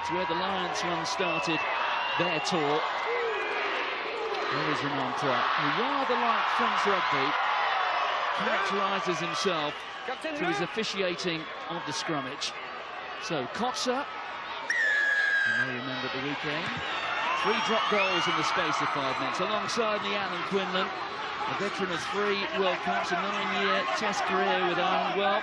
It's where the Lions one started their tour. There is Romain Poit, who rather like French rugby, characterises himself through his officiating of the scrummage. So Kotzer, you may remember the weekend, 3 drop goals in the space of 5 minutes, alongside the Alan Quinlan, a veteran of 3 World Cups, a 9-year Test career with Ireland. Well,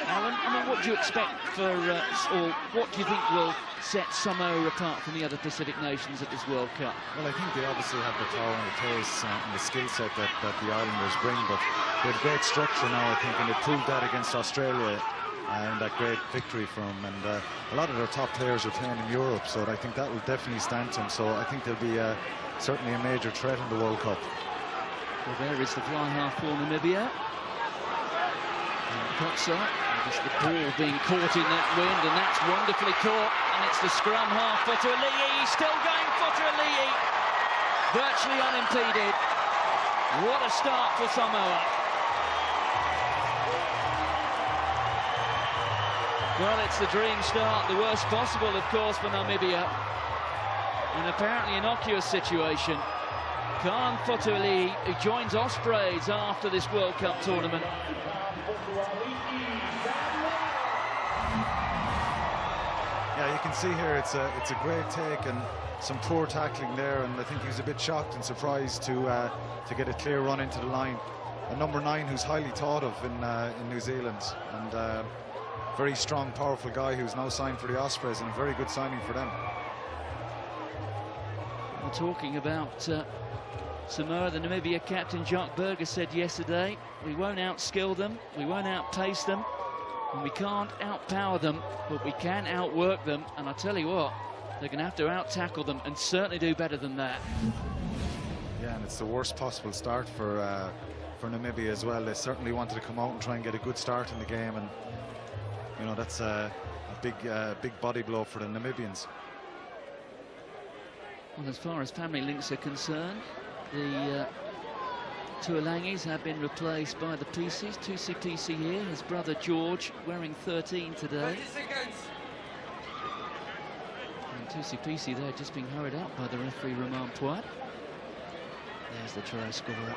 Alan, I mean, what do you expect for, or what do you think will set Samoa apart from the other Pacific nations at this World Cup? Well, I think they obviously have the power and the pace and the skill set that the Islanders bring, but they have great structure now, I think, and they proved that against Australia and that great victory from them. And a lot of their top players are playing in Europe, so I think that will definitely stand to them. So I think they'll be certainly a major threat in the World Cup. Well, there is the fly half for Namibia. And Kotzer, just the ball being caught in that wind, and that's wonderfully caught. And it's the scrum half for Tuali'i, still going for Tuali'i, virtually unimpeded. What a start for Samoa. Well, it's the dream start, the worst possible, of course, for Namibia. An apparently innocuous situation. Khan Fotuali'i, who joins Ospreys after this World Cup tournament. Yeah, you can see here it's a great take and some poor tackling there, and I think he was a bit shocked and surprised to get a clear run into the line. A number 9 who's highly thought of in New Zealand, and very strong, powerful guy who's now signed for the Ospreys, and a very good signing for them. We're talking about Samoa. The Namibia captain Jacques Burger said yesterday, we won't outskill them, we won't outpace them, and we can't outpower them, but we can outwork them. And I tell you what, they're going to have to out-tackle them, and certainly do better than that. Yeah, and it's the worst possible start for Namibia as well. They certainly wanted to come out and try and get a good start in the game, and you know, that's a big body blow for the Namibians. Well, as far as family links are concerned, the Tuolangis have been replaced by the Pieces. Tusi here, his brother George, wearing 13 today. And Tusi there just being hurried up by the referee Romain Poit. There's the try scorer.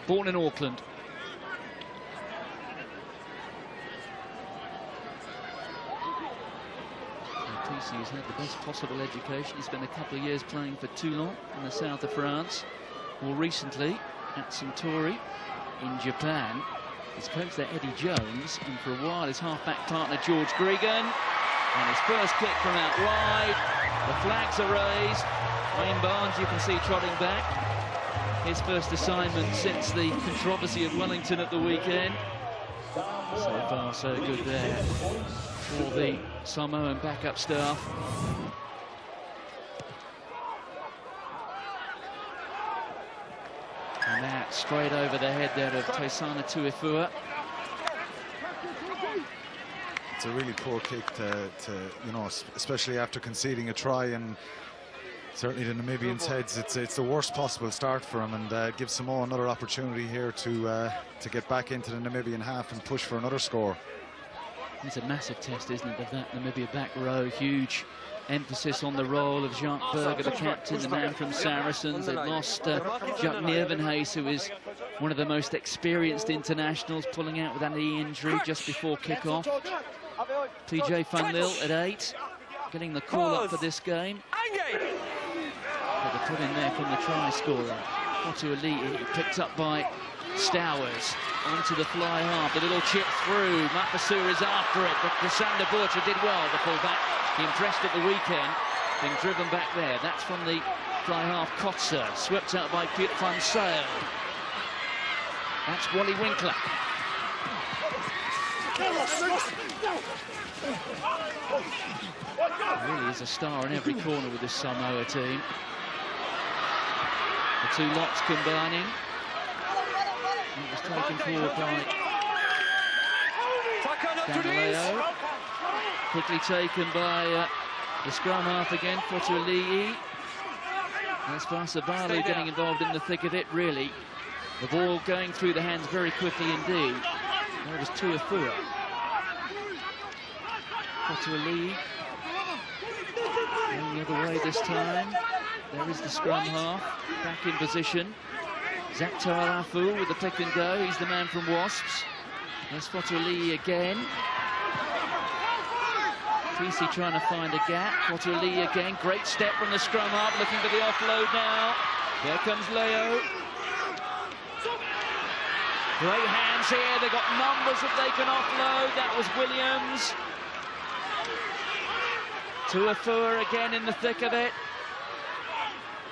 Born in Auckland. He's had the best possible education. He spent a couple of years playing for Toulon in the south of France. More recently at Suntory in Japan. He's coached there Eddie Jones, and for a while his half-back partner George Gregan. And his first kick from out wide. The flags are raised. Wayne Barnes, you can see, trotting back. His first assignment since the controversy of Wellington at the weekend. So far, so good there for the Samoan backup staff. And that straight over the head there of Taisana Tuifua. It's a really poor kick to you know, especially after conceding a try, and certainly the Namibians' heads, it's the worst possible start for them, and gives Samoa another opportunity here to get back into the Namibian half and push for another score. It's a massive test, isn't it, of that Namibia back row. Huge emphasis on the role of Jacques Burger, the captain, the man from Saracens. They've lost Jacques Niervenhuis, who is one of the most experienced internationals, pulling out with that knee injury just before kick-off. PJ Van Lille at 8, getting the call up for this game. But the put in there from the try scorer. Fotuali'i, picked up by Stowers, onto the fly half, the little chip through. Mapasur is after it, but Cassandra Borcher did well, the fullback. He impressed at the weekend, being driven back there. That's from the fly half Kotzer, swept out by Piet van Sale. That's Wally Winkler. Really is a star in every corner with this Samoa team. The two lots combining. It was taken forward by Danileo. Quickly taken by the scrum half again, Fotuali'i. That's Vasabalu getting involved in the thick of it, really. The ball going through the hands very quickly indeed. There was Tuifua. Fotuali'i Going the other way this time. There is the scrum half, back in position. Zakto Arafu with the pick and go. He's the man from Wasps. There's Fotoli again. PC trying to find a gap. Fotoli again. Great step from the scrum half, looking for the offload now. There comes Leo. Great hands here. They've got numbers that they can offload. That was Williams. Tuafua again in the thick of it.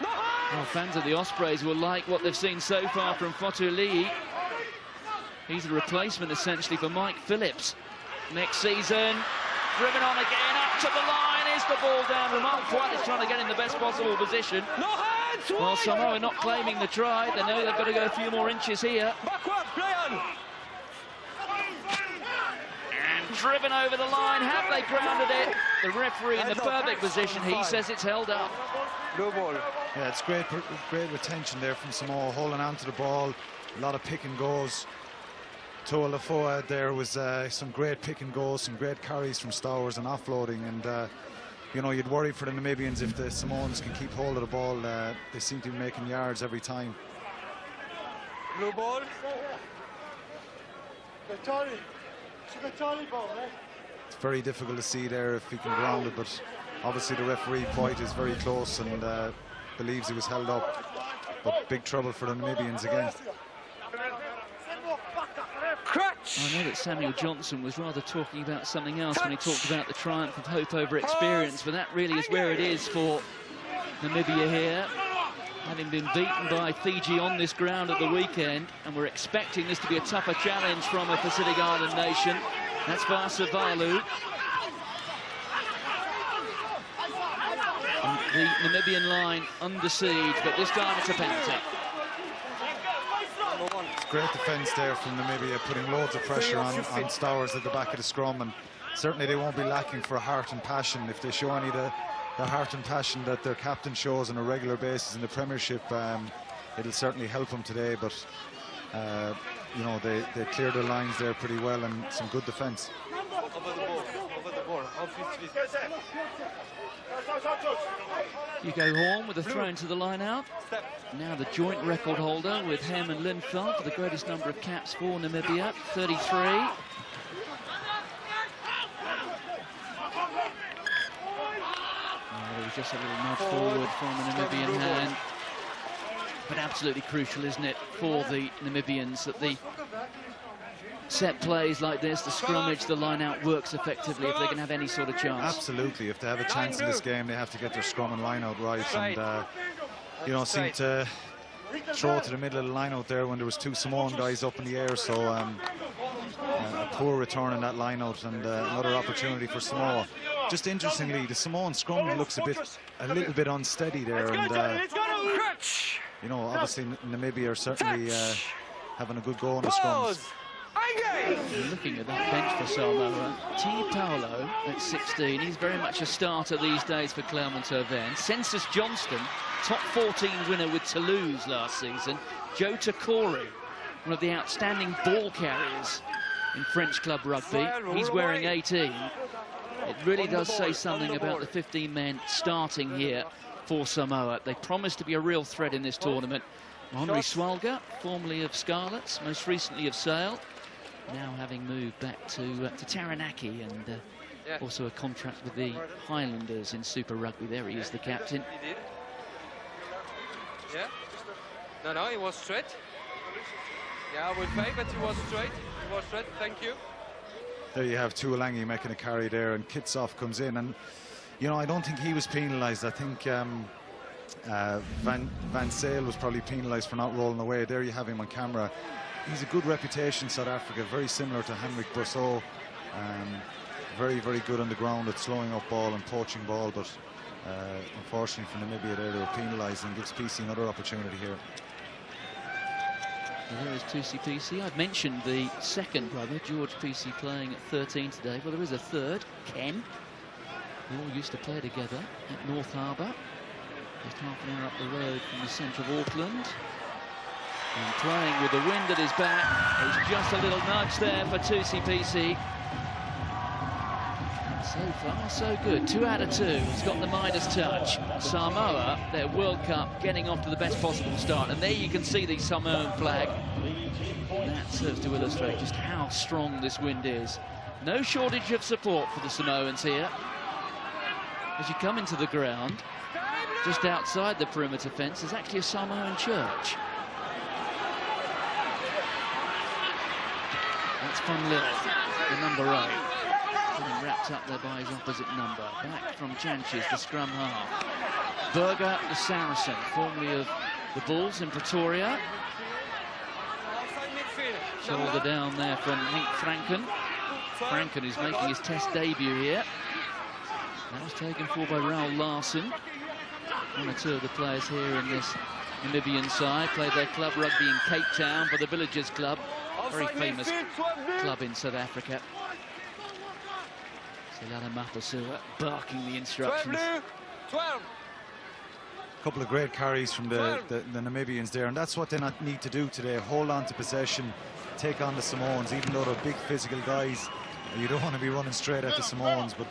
Well, fans of the Ospreys will like what they've seen so far from Fotoli. He's the replacement, essentially, for Mike Phillips next season. Driven on again, up to the line. Is the ball down? Ramon Fuad is trying to get in the best possible position. Well, Samoa not claiming the try. They know they've got to go a few more inches here. And driven over the line. Have they grounded it? The referee in the perfect position. He says it's held up. No ball. Yeah, it's great retention there from Samoa, holding on to the ball. A lot of pick and goes. Toa Lafoa, there was some great pick and goes, some great carries from Stowers and offloading, and you know, you'd worry for the Namibians if the Samoans can keep hold of the ball. They seem to be making yards every time. Blue ball. It's very difficult to see there if he can ground it, but obviously the referee point is very close and believes he was held up. But big trouble for the Namibians again. I know that Samuel Johnson was rather talking about something else when he talked about the triumph of hope over experience, but that really is where it is for Namibia here, having been beaten by Fiji on this ground at the weekend, and we're expecting this to be a tougher challenge from a Pacific Island nation. That's Vasavalu. And the Namibian line under siege, but this time it's a penalty. Great defence there from Namibia, putting loads of pressure on Stowers at the back of the scrum, and certainly they won't be lacking for heart and passion. If they show any the heart and passion that their captain shows on a regular basis in the Premiership, it'll certainly help them today. But you know, they cleared their lines there pretty well, and some good defence. Hugo Horn with a throw into the line out. Now the joint record holder with Hem and Linfeld for the greatest number of caps for Namibia, 33. Oh, there was just a little nod forward from the Namibian hand. But absolutely crucial, isn't it, for the Namibians that the set plays like this, the scrummage, the line-out works effectively if they can have any sort of chance. Absolutely. If they have a chance in this game, they have to get their scrum and line-out right. And, you know, seem to throw to the middle of the line-out there when there was two Samoan guys up in the air. So a poor return in that line-out, and another opportunity for Samoa. Just interestingly, the Samoan scrum looks a little bit unsteady there. And, you know, obviously Namibia are certainly having a good go on the scrums. Looking at that bench for Samoa, T. Paolo at 16, he's very much a starter these days for Clermont-Auvergne. Census Johnston, top 14 winner with Toulouse last season. Joe Takori, one of the outstanding ball carriers in French club rugby. He's wearing 18. It really does say something about the 15 men starting here for Samoa. They promise to be a real threat in this tournament. Henri Swalga, formerly of Scarlets, most recently of Sale, now having moved back to Taranaki, and also a contract with the Highlanders in Super Rugby. There he is, the captain. Yeah. No, he was straight. Yeah, I would pay, but he was straight. He was straight, thank you. There you have Tuolangi making a carry there, and Kitsoff comes in, and you know, I don't think he was penalised. I think Van Sale was probably penalised for not rolling away. There you have him on camera. He's a good reputation, South Africa, very similar to Henrik Brousseau. Very, very good on the ground at slowing up ball and poaching ball, but unfortunately for Namibia there, they were penalised, and gives PC another opportunity here. Well, there is Tusi PC. I've mentioned the second brother, George PC, playing at 13 today. Well, there is a third, Ken. They all used to play together at North Harbour, just half an hour up the road from the centre of Auckland. And playing with the wind at his back. There's just a little nudge there for Tusi PC. So far, so good. 2 out of 2. He's got the Midas touch. Samoa, their World Cup, getting off to the best possible start. And there you can see the Samoan flag. And that serves to illustrate just how strong this wind is. No shortage of support for the Samoans here. As you come into the ground, just outside the perimeter fence, there's actually a Samoan church. That's Van Lille, the number 8. Getting wrapped up there by his opposite number. Back from Janches, the scrum half. Berger, the Saracen, formerly of the Bulls in Pretoria. Shoulder down there from Henk Franken. Franken is making his test debut here. That was taken for by Raul Larsen. 1 or 2 of the players here in this Namibian side played their club rugby in Cape Town for the Villagers Club, very famous club in South Africa. Selana Mapasua barking the instructions. A couple of great carries from the Namibians there, and that's what they need to do today. Hold on to possession, take on the Samoans, even though they're big physical guys. You don't want to be running straight at the Samoans, but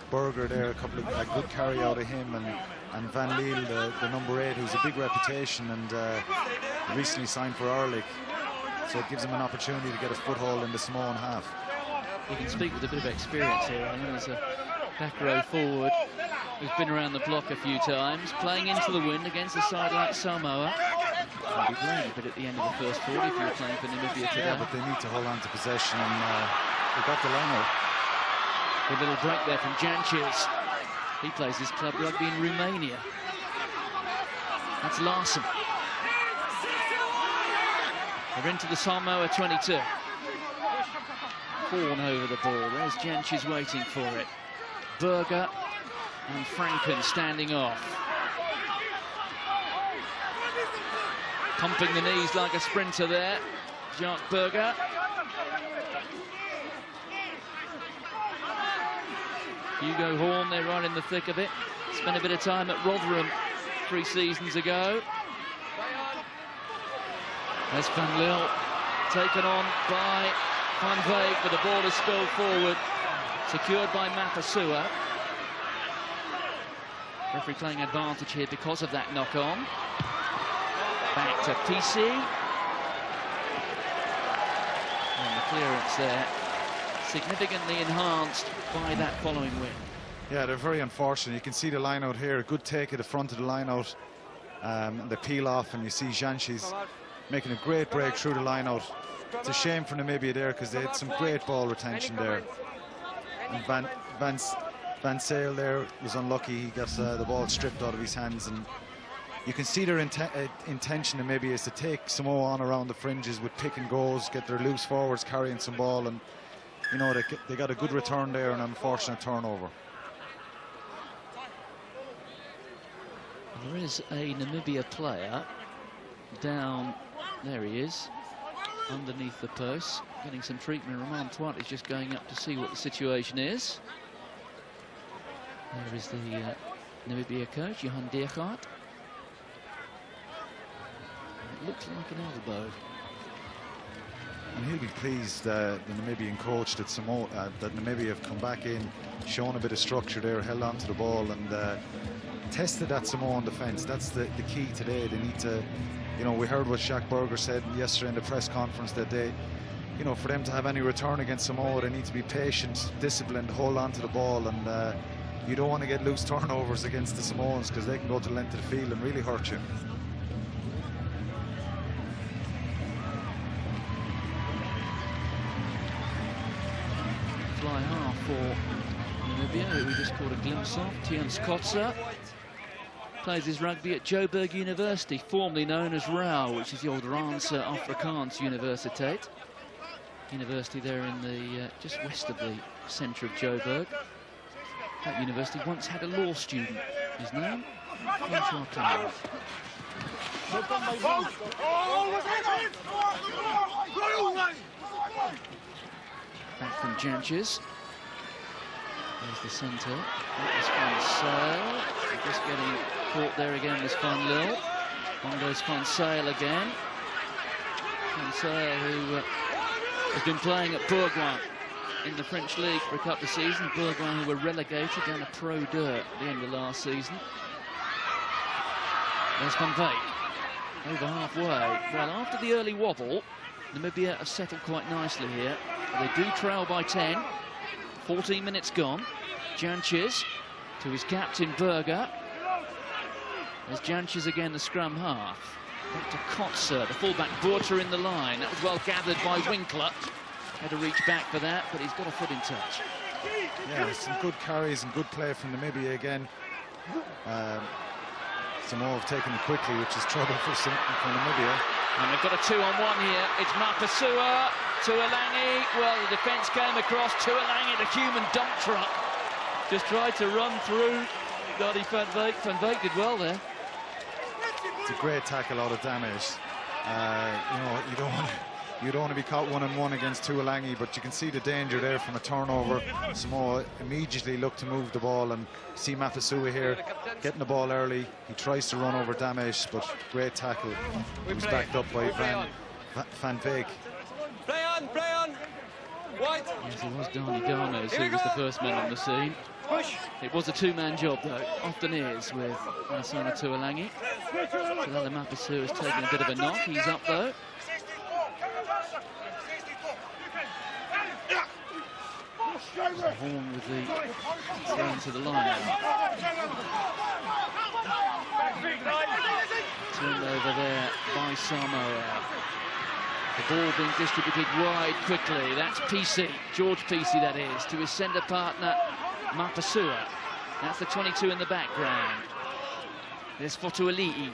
Berger there, a good carry out of him, and Van Lille, the number 8, who's a big reputation and recently signed for Arlig. So it gives him an opportunity to get a foothold in the Samoan half. You can speak with a bit of experience here. I know there's a back row forward who's been around the block a few times, playing into the wind against a side like Samoa. You'll be playing a bit at the end of the first 40 if you're playing for Namibia today. Yeah, but they need to hold on to possession, and they've got the line out. A little break there from Janches. He plays his club rugby in Romania. That's Larsen. They're into the Samoa 22. Horn over the ball. There's Janches waiting for it. Berger and Franken standing off. Pumping the knees like a sprinter there. Jacques Berger. Hugo Horn, they're right in the thick of it. Spent a bit of time at Rotherham 3 seasons ago. There's Van Lille, taken on by Van Veek, but the ball is spilled forward. Secured by Mapasua. Referee playing advantage here because of that knock-on. Back to PC. And the clearance there, significantly enhanced by that following win. Yeah, they're very unfortunate. You can see the line out here. A good take at the front of the line out. The peel off, and you see Janches making a great break through the line out. It's a shame for Namibia there because they had some great ball retention there. And Van Sale there was unlucky. He got the ball stripped out of his hands, and you can see their intention Namibia is to take Samoa on around the fringes with pick and goes, get their loose forwards carrying some ball, and you know they got a good return there and an unfortunate turnover. There is a Namibia player down, there he is, underneath the post, getting some treatment. Roman Twat is just going up to see what the situation is. There is the Namibia coach, Johan Deergaard. It looks like an elbow. And he'll be pleased, the Namibian coach, that Namibia have come back in, shown a bit of structure there, held on to the ball, and tested that Samoan defence. That's the key today. They need to, you know, we heard what Jacques Berger said yesterday in the press conference that they, you know, for them to have any return against Samoa, they need to be patient, disciplined, hold on to the ball, and you don't want to get loose turnovers against the Samoans because they can go to the length of the field and really hurt you. Fly half for Namibia, who we just caught a glimpse of. Tian Skotsa plays his rugby at Joburg University, formerly known as RAU, which is the old Ranse Afrikaans Universiteit. University there in the just west of the centre of Joburg. That university once had a law student. His name? Back from Janches. There's the centre. That was Van Sale. Just getting caught there again was Van Lille. On goes Van Sale again. Van Sale, who has been playing at Bourgoin in the French League for a couple of seasons. Bourgoin, who were relegated down to Pro Dirt at the end of last season. There's Van Veek, over halfway. Well, after the early wobble, Namibia have settled quite nicely here. They do trail by 10. 14 minutes gone. Jantjes to his captain, Berger. There's Jantjes again, the scrum half. Back to Kotzer, the fullback, Borter in the line. That was well gathered by Winkler. Had to reach back for that, but he's got a foot in touch. Yeah, some good carries and good play from Namibia again. Samoa have taken it quickly, which is trouble for Namibia. And they've got a 2-on-1 here. It's Mapasua, Tuolangi. Well, the defence came across. Tuolangi, the human dump truck, just tried to run through Dottie Van Veek. Van Veek did well there. It's a great tackle, a lot of damage. You know, you don't want to be caught one-on-one against Tuolangi, but you can see the danger there from a turnover. Samoa immediately look to move the ball, and see Mapasua here getting the ball early. He tries to run over damage, but great tackle. He was backed up by Van Veek. Play on, play on. White. Yes, it was Dani Danos who was the first man on the scene. It was a two-man job, though. Often is with Asana Tuolangi. So Mapasua has taken a bit of a knock. He's up, though. The horn with the throw to the line. Turned over there by Samoa. The ball being distributed wide quickly. That's PC, George PC that is, to his centre partner Mapasua. That's the 22 in the background. There's Fotuali'i.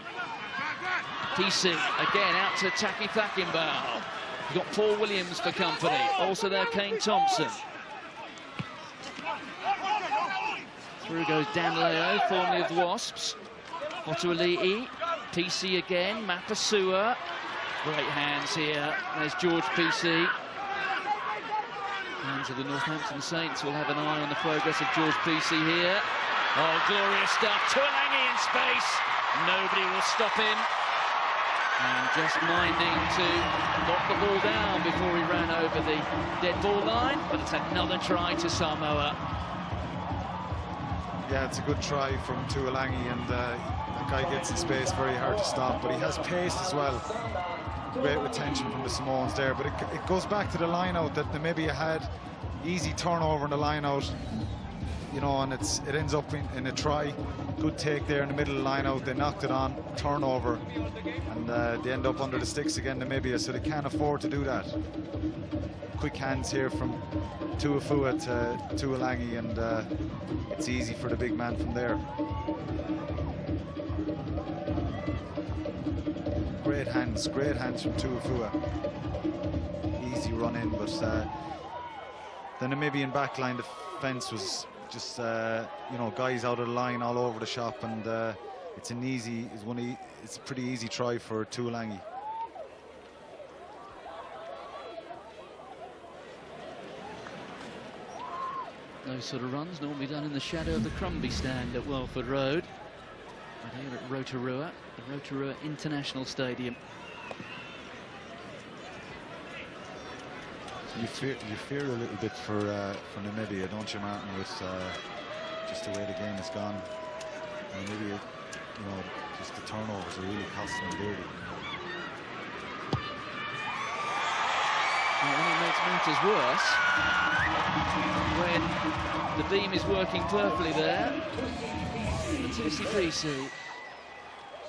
PC again out to Taki Thakimbau. You've got Paul Williams for company. Also there, Kane Thompson. Through goes Dan Leo, formerly of the Wasps. Fotuali'i. PC again, Mapasua. Great hands here. There's George PC. Fans of the Northampton Saints will have an eye on the progress of George PC here. Oh, glorious stuff. Tuolangi in space. Nobody will stop him. And just minding to knock the ball down before he ran over the dead ball line. But it's another try to Samoa. Yeah, it's a good try from Tuolangi, and that guy gets in space, very hard to stop, but he has pace as well. Great retention from the Samoans there, but it goes back to the line-out that Namibia had. Easy turnover in the line-out, you know, and it ends up in a try. Good take there in the middle of the line-out. They knocked it on, turnover, and they end up under the sticks again, Namibia, so they can't afford to do that. Quick hands here from Tuafua to Tuolangi, and it's easy for the big man from there. Great hands from Tuafua. Easy run in, but the Namibian backline defence was just, you know, guys out of the line all over the shop, and it's a pretty easy try for Tuolangi. Those sort of runs normally done in the shadow of the Crumbie stand at Welford Road. But here at Rotorua, the Rotorua International Stadium. You fear a little bit for Namibia, don't you, Martin, with just the way the game has gone. Namibia, you know, just the turnovers are really costing them dearly. Well, it makes matters worse when the beam is working perfectly there. It's PC.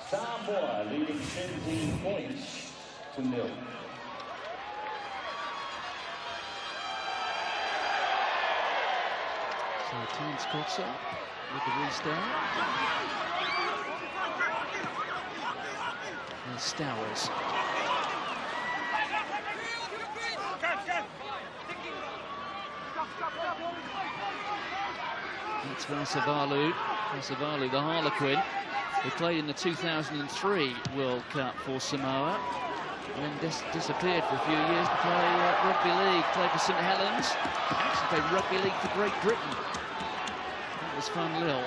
Samoa leading 17 points to 0. So Terence Kotzer with the restart. There's Stowers. That's Vasavalu, the Harlequin, who played in the 2003 World Cup for Samoa, and then disappeared for a few years to play rugby league, played for St Helens, actually played rugby league for Great Britain. That was fun, Lil.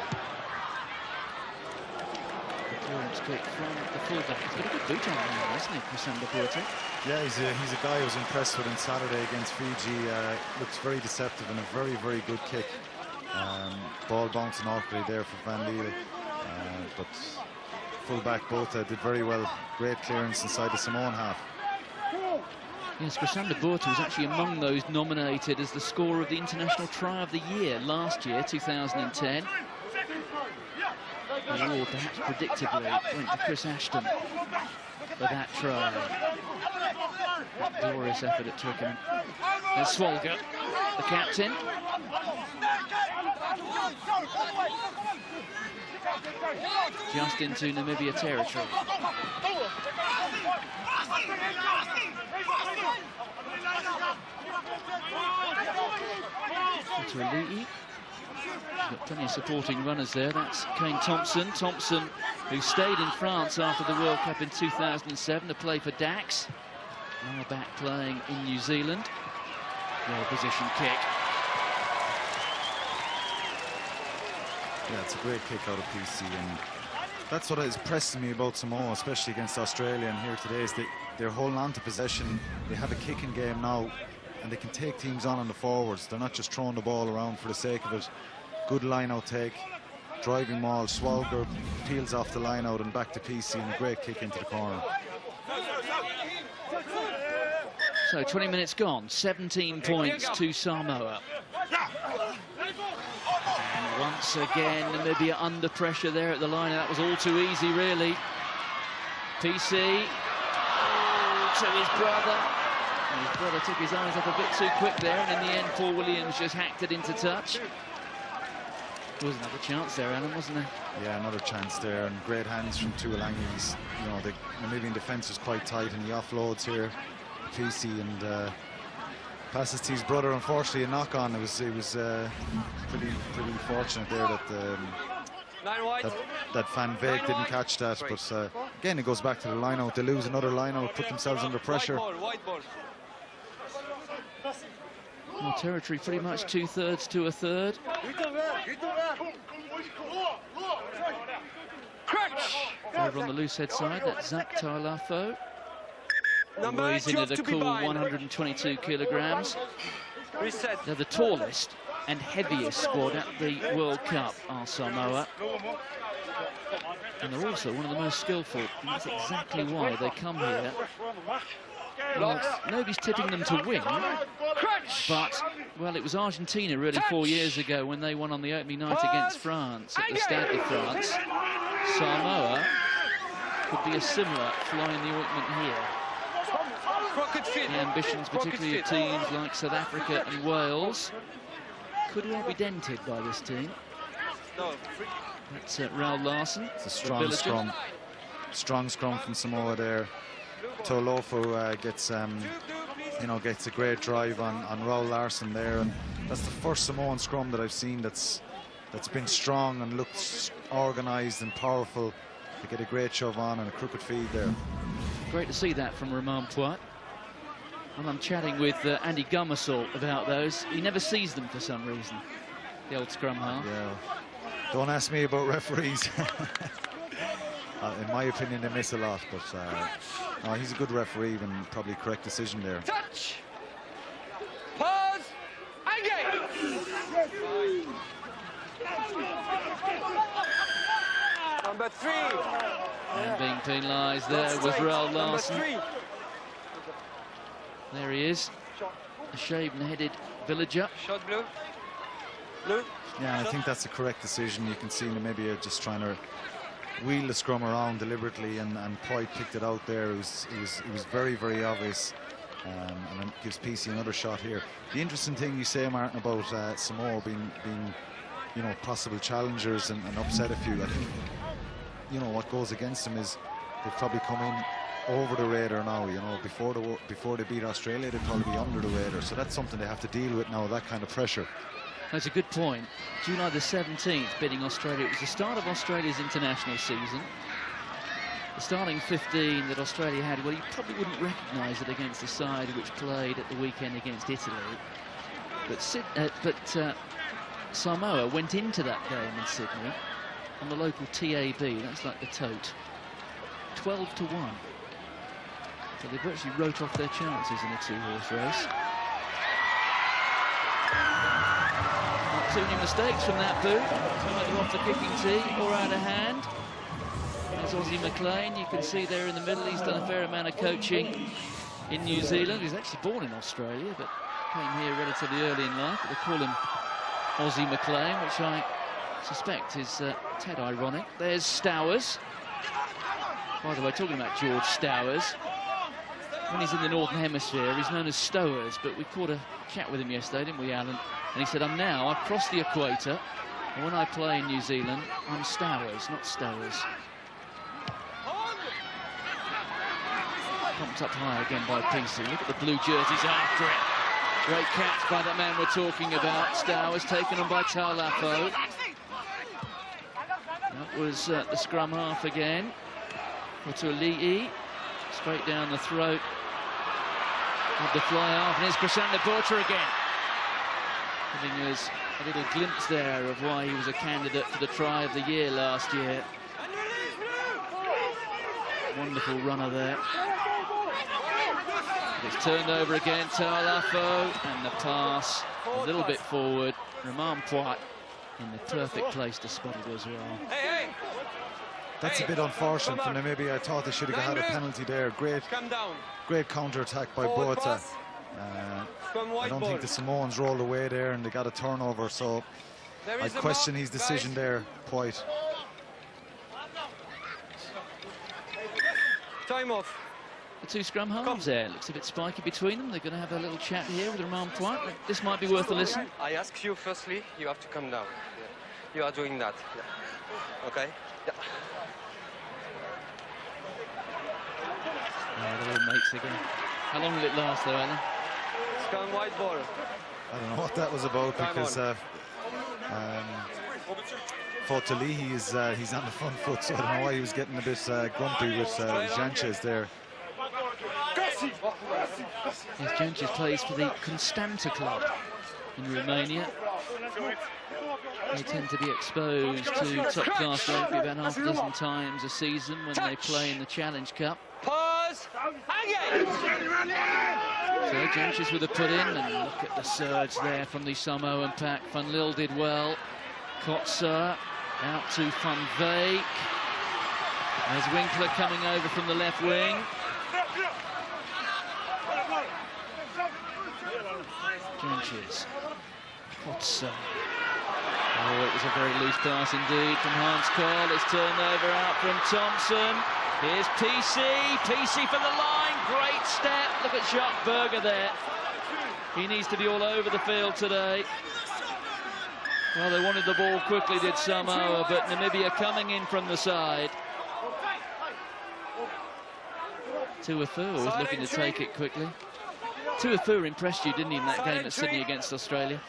He clearance kick from the fullback. He's got a good boot on him, hasn't he, Chrisander Burton? Yeah, he's a guy I was impressed with on Saturday against Fiji. Looks very deceptive and a very, very good kick. Ball bouncing awkwardly there for Van Liele. But fullback both did very well. Great clearance inside the Samoan half. Yes, Chrisander Burton was actually among those nominated as the scorer of the International Try of the Year last year, 2010. The award, perhaps predictably, went to Chris Ashton for that try. That glorious effort at Twickenham. And Swalger, the captain. Just into Namibia territory. Tuali'i. Got plenty of supporting runners there. That's Kane Thompson. Thompson, who stayed in France after the World Cup in 2007 to play for Dax. Now back playing in New Zealand. Well position kick. Yeah, it's a great kick out of PC, and that's what is pressing me about Samoa, especially against Australia and here today, is that they're holding on to possession. They have a kicking game now, and they can take teams on the forwards. They're not just throwing the ball around for the sake of it. Good line-out take, driving maul. Swalger peels off the line-out and back to PC, and a great kick into the corner. So 20 minutes gone, 17 points to Samoa. And once again, Namibia under pressure there at the line. That was all too easy, really. PC to his brother. And his brother took his eyes up a bit too quick there, and in the end, Paul Williams just hacked it into touch. There was another chance there, Alan, wasn't there? Yeah, another chance there, and great hands from Tuolangi. You know, the Namibian defence was quite tight, and he offloads here, PC, and passes to his brother. Unfortunately, a knock on. It was pretty fortunate there that that Van Veek didn't catch that. But again, it goes back to the line out. They lose another line out, put themselves under pressure. Well, territory pretty much 2/3 to 1/3. Over on the loose head side, that's Zach Tailafo. Weighs in at a cool 122 kilograms. They're the tallest and heaviest squad at the World Cup, are Samoa. And they're also one of the most skillful. And that's exactly why they come here. Well, nobody's tipping them to win, but, well, it was Argentina really 4 years ago when they won on the opening night against France at the Stade de France. Samoa could be a similar fly in the ointment here. The ambitions, particularly of teams like South Africa and Wales, could well be dented by this team. That's Raul Larson. It's a strong scrum. Strong scrum from Samoa there. Tolofo gets a great drive on Raul Larson there, and that's the first Samoan scrum that I've seen that's been strong and looks organised and powerful. They get a great shove on and a crooked feed there. Great to see that from Romain Poit. And I'm chatting with Andy Gummersall about those. He never sees them for some reason, the old scrum half. Yeah. Don't ask me about referees. In my opinion, they miss a lot, but no, he's a good referee and probably correct decision there. Touch. Pause. Engage. Number 3. And being penalised there was Raul Larson. There he is, a shaven-headed villager. Shot blue. Blue. Yeah, I think that's the correct decision. You can see Namibia just trying to wheel the scrum around deliberately, and Poit picked it out there. It was very, very obvious, and it gives PC another shot here. The interesting thing you say, Martin, about Samoa being possible challengers and upset a few. I think what goes against them is they've probably come in over the radar now. Before they beat Australia, they'd probably be under the radar. So that's something they have to deal with now, that kind of pressure. That's a good point. July the 17th, bidding Australia. It was the start of Australia's international season. The starting 15 that Australia had, well, you probably wouldn't recognise it against the side which played at the weekend against Italy. But Samoa went into that game in Sydney on the local TAB. That's like the tote. 12-1. So they virtually wrote off their chances in a 2-horse race. Not too many mistakes from that boot, either off the kicking tee or out of hand. There's Ozzy McLean, you can see there in the middle. He's done a fair amount of coaching in New Zealand. He's actually born in Australia, but came here relatively early in life. But they call him Ozzy McLean, which I suspect is tad ironic. There's Stowers. By the way, talking about George Stowers, when he's in the Northern Hemisphere, he's known as Stowers, but we caught a chat with him yesterday, didn't we, Alan? And he said, I've crossed the equator, and when I play in New Zealand, I'm Stowers, not Stowers. Pumped up high again by PC. Look at the blue jerseys after it. Great catch by that man we're talking about. Stowers taken on by Taulafo. That was the scrum half again. Tuali'i, straight down the throat of the fly half, and here's Crescendo Porter again, giving us a little glimpse there of why he was a candidate for the try of the year last year. Wonderful runner there. It's turned over again, Taulafo, and the pass a little bit forward. Romain Poit in the perfect place to spot it as well. That's a bit unfortunate for Namibia. I thought they should have had a penalty there. Great counter-attack by Botha. I don't think the Samoans rolled away there and they got a turnover, so I question his decision there, Poit. Time off. The two scrum halves there. Looks a bit spiky between them. They're going to have a little chat here with Romain Poit. This might be worth a listen. I ask you, firstly, you have to come down. Yeah. You are doing that. Yeah. Okay? Yeah. They're all mates again. How long will it last, though, Alan? It's gone white ball. I don't know what that was about, because Tuali'i is he's on the front foot, so I don't know why he was getting a bit grumpy with Janches there. Yes, Janches plays for the Constanta club in Romania. They tend to be exposed to top-class rugby about half a dozen times a season when they play in the Challenge Cup. Pause. Again. So Janches with a put in, and look at the surge there from the Samoan pack. Van Lille did well. Kotzer out to Van Veek. There's Winkler coming over from the left wing. Janches. Kotzer. Oh, it was a very loose pass indeed from Hans Cole. It's turned over out from Thompson. Here's PC. PC for the line. Great step. Look at Jacques Burger there. He needs to be all over the field today. Well, they wanted the ball quickly, did Samoa, but Namibia coming in from the side. Tuafu was looking to take it quickly. Tuafu impressed you, didn't he, in that game at Sydney against Australia?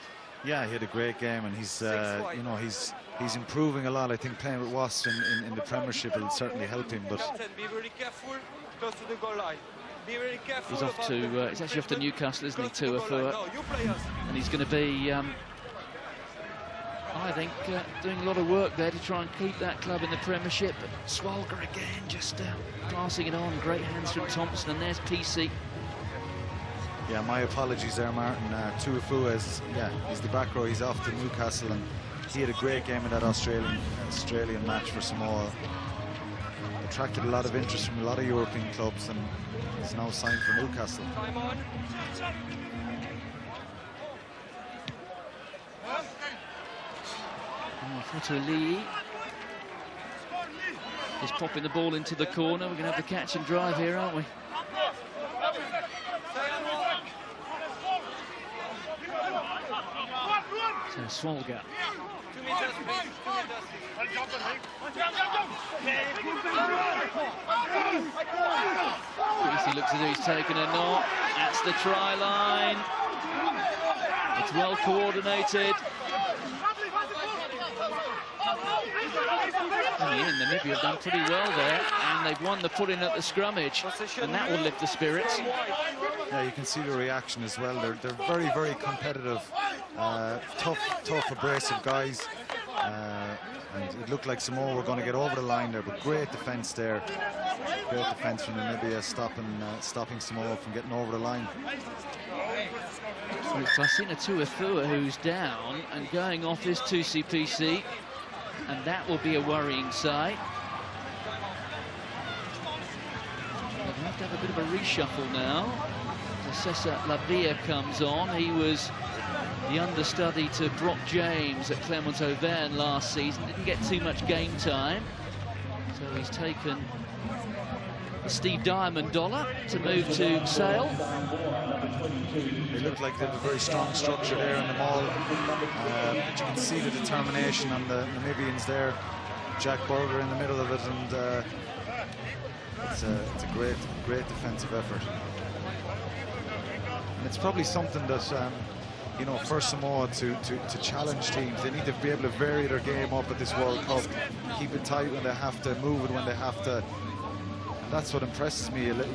Yeah, he had a great game, and he's you know, he's improving a lot. I think playing with Wasps in the Premiership will certainly help him. But be really careful close to the goal line. Be really careful. He's off to he's actually off to Newcastle, isn't he, Tuafu? And he's going to be, I think, doing a lot of work there to try and keep that club in the Premiership. But Swalger again, just passing it on. Great hands from Thompson, and there's PC. yeah, my apologies there, Martin. Tuafu he's the back row. He's off to Newcastle, and he had a great game in that Australian match for Samoa. Attracted a lot of interest from a lot of European clubs, and is now signed for Newcastle. Time on. Tuali'i is popping the ball into the corner. We're going to have the catch and drive here, aren't we? So Swalger. 2 meters, please. 2 meters. He looks as though he's taken a knot. That's the try line. It's well coordinated. And Namibia have done pretty well there, and they've won the put-in at the scrummage, and that will lift the spirits. Yeah, you can see the reaction as well. They're very, very competitive, tough, abrasive guys. And it looked like Samoa were going to get over the line there, but great defence there. Great defence from Namibia, stopping Samoa from getting over the line. So it's Taisina Tuifua who's down and going off his 2CPC, and that will be a worrying sight. They'll have to have a bit of a reshuffle now. Cesar Lavia comes on. He was the understudy to Brock James at Clermont Auvergne last season. Didn't get too much game time. So he's taken the Steve Diamond dollar to move to Sale. They look like they have a very strong structure there in the maul. But you can see the determination on the Namibians there. Jack Berger in the middle of it, and it's a great defensive effort. And it's probably something that you know, for Samoa to challenge teams, they need to be able to vary their game up at this World Cup, keep it tight when they have to, move it when they have to. And that's what impresses me a little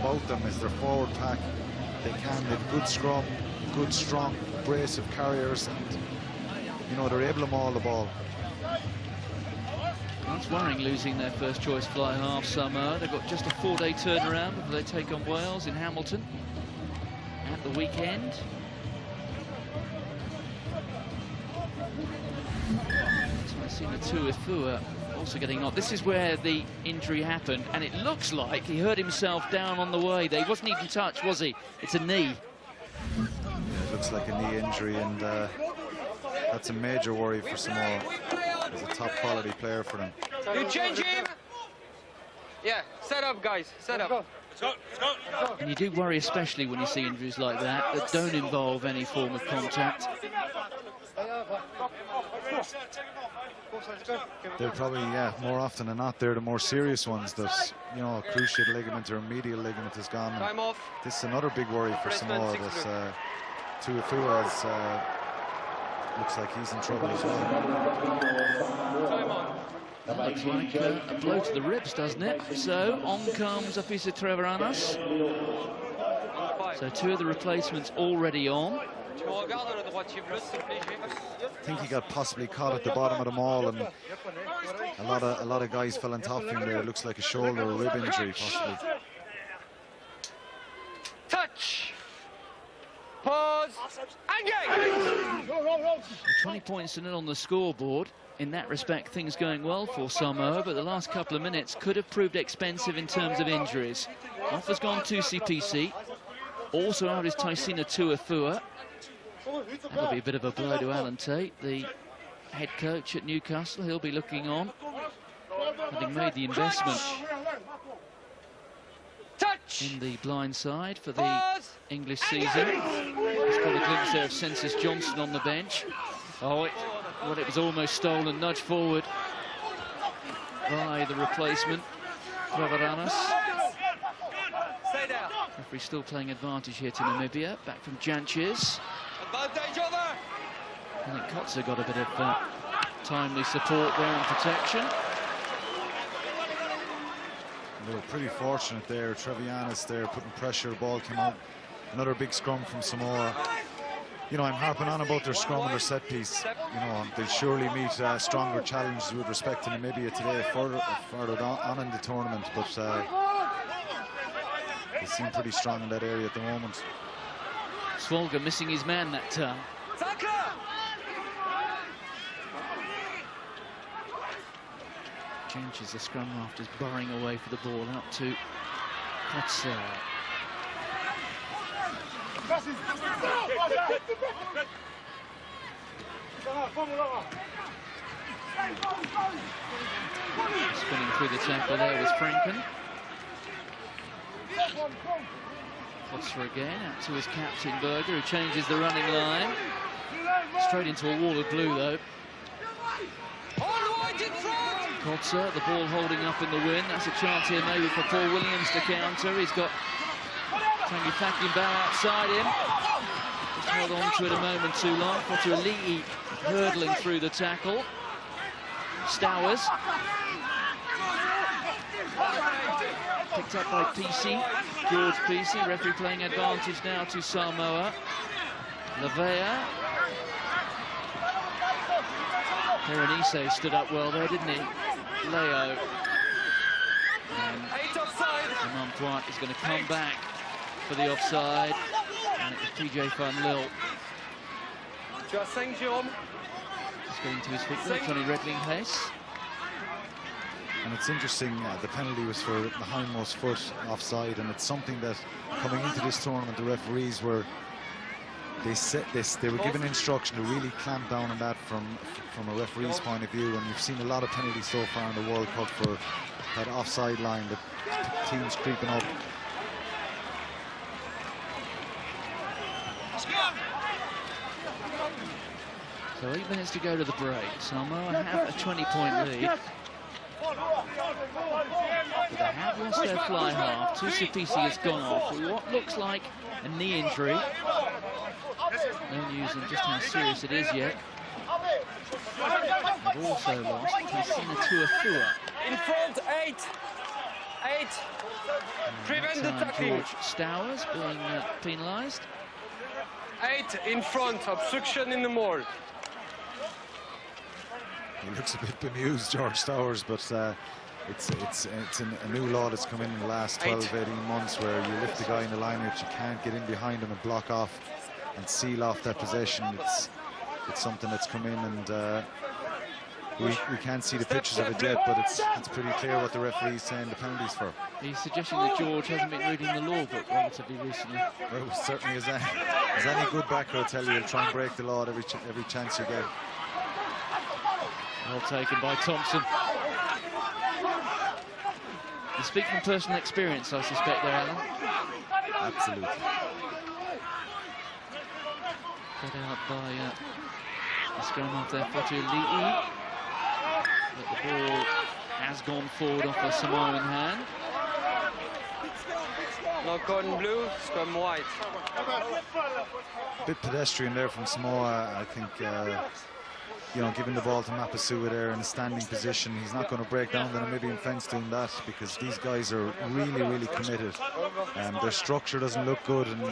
about them, is their forward pack. They have good scrum, good strong abrasive carriers, and you know, they're able to maul the ball. That's worrying, losing their first choice fly half Samoa. They've got just a 4-day turnaround before they take on Wales in Hamilton at the weekend. Taisina Tuifua also getting up. This is where the injury happened, and it looks like he hurt himself down on the way there. He wasn't even touched, was he? It's a knee. Yeah, it looks like a knee injury, and that's a major worry for Samoa. He's a top quality player for them. You change him? Yeah, set up, guys, set up. And you do worry, especially when you see injuries like that don't involve any form of contact. They're probably, yeah, more often than not, they're the more serious ones. That, you know, a cruciate ligament or a medial ligament is gone. Time off. This is another big worry for Samoa. This Tuifua looks like he's in trouble as well. Time on. That looks like a blow to the ribs, doesn't it? So on comes Afisa Trevoranas. So two of the replacements already on. I think he got possibly caught at the bottom of the maul, and a lot of guys fell on top of him there. It looks like a shoulder or rib injury, possibly. Touch. Pause. Engage. 20 points to nil on the scoreboard. In that respect, things going well for Samoa, but the last couple of minutes could have proved expensive in terms of injuries. Off has gone 2CPC. Also out is Taisina Tuifua. That'll be a bit of a blow to Alan Tate, the head coach at Newcastle. He'll be looking on, having made the investment in the blind side for the English season. Just got a glimpse there of Census Johnson on the bench. Oh, it was almost stolen. Nudge forward by the replacement, Trevoranas. Referee still playing advantage here to Namibia. Back from Janches. I think Kotzer got a bit of timely support there and protection. They were pretty fortunate there. Trevianis there putting pressure. The ball came out. Another big scrum from Samoa. You know, I'm harping on about their scrum and their set piece. You know, they'll surely meet stronger challenges with respect to Namibia today, further on in the tournament. But they seem pretty strong in that area at the moment. Svolga missing his man that turn. Changes the scrum rafters, burrowing away for the ball out to Kotzer. Spinning through the tackle there was Franken. Kotzer again, out to his captain Berger, who changes the running line. Straight into a wall of blue though. Kotzer, the ball holding up in the wind. That's a chance here maybe for Paul Williams to counter. He's got Tanguy Fakinbao outside him. Just held on to it a moment too long. Kotzer Ali'i hurdling through the tackle. Stowers. Picked up by PC, George PC. Referee playing advantage now to Samoa. Lavea. Berenice stood up well there, didn't he? Leo. And Namibia is going to come back for the offside. And it was PJ Van Lille. Just getting to his feet there, Johnny Redling pace. And it's interesting, the penalty was for the hindmost foot offside, and it's something that coming into this tournament, the referees were they were given instruction to really clamp down on that from a referee's point of view. And you've seen a lot of penalties so far in the World Cup for that offside line, the teams creeping up. So 8 minutes to go to the break. Samoa have a 20-point lead. But they have lost their fly half. Tusipisi has gone off with what looks like a knee injury. No news on just how serious it is yet. They've also lost Christina Tuafua. In front, 8. Prevent the tackling. George Stowers being penalised. 8 in front, obstruction in the mold. He looks a bit bemused, George Stowers, but it's a new law that's come in the last 12, 18 months, where you lift the guy in the line, which you can't get in behind him and block off and seal off that possession. It's something that's come in, and we can't see the pictures of it yet, but it's pretty clear what the referee's saying the penalty's for. He's suggesting that George hasn't been reading the law book relatively recently. Well, certainly as any good backer will tell you, he'll try and break the law at every chance you get. Well taken by Thompson. You speak from personal experience, I suspect there, Alan. Absolutely. Cut out by the scrum off there for Tuli'i. But the ball has gone forward off the Samoan hand. Knock on blue, scrum white. Bit pedestrian there from Samoa, I think. You know, giving the ball to Mapasua there in a standing position. He's not going to break down the Namibian fence doing that, because these guys are really, really committed. Their structure doesn't look good, and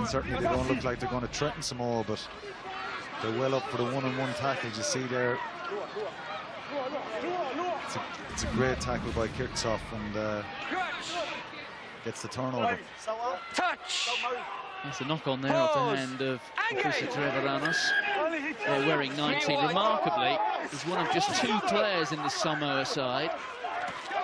certainly they don't look like they're going to threaten Samoa, but they're well up for the one-on-one tackle. You see there, it's a great tackle by Kirchhoff, and gets the turnover. Touch! That's a knock on there off the hand of Patricia Treveranos. They're wearing 19. Remarkably, he's one of just 2 players in the Samoa side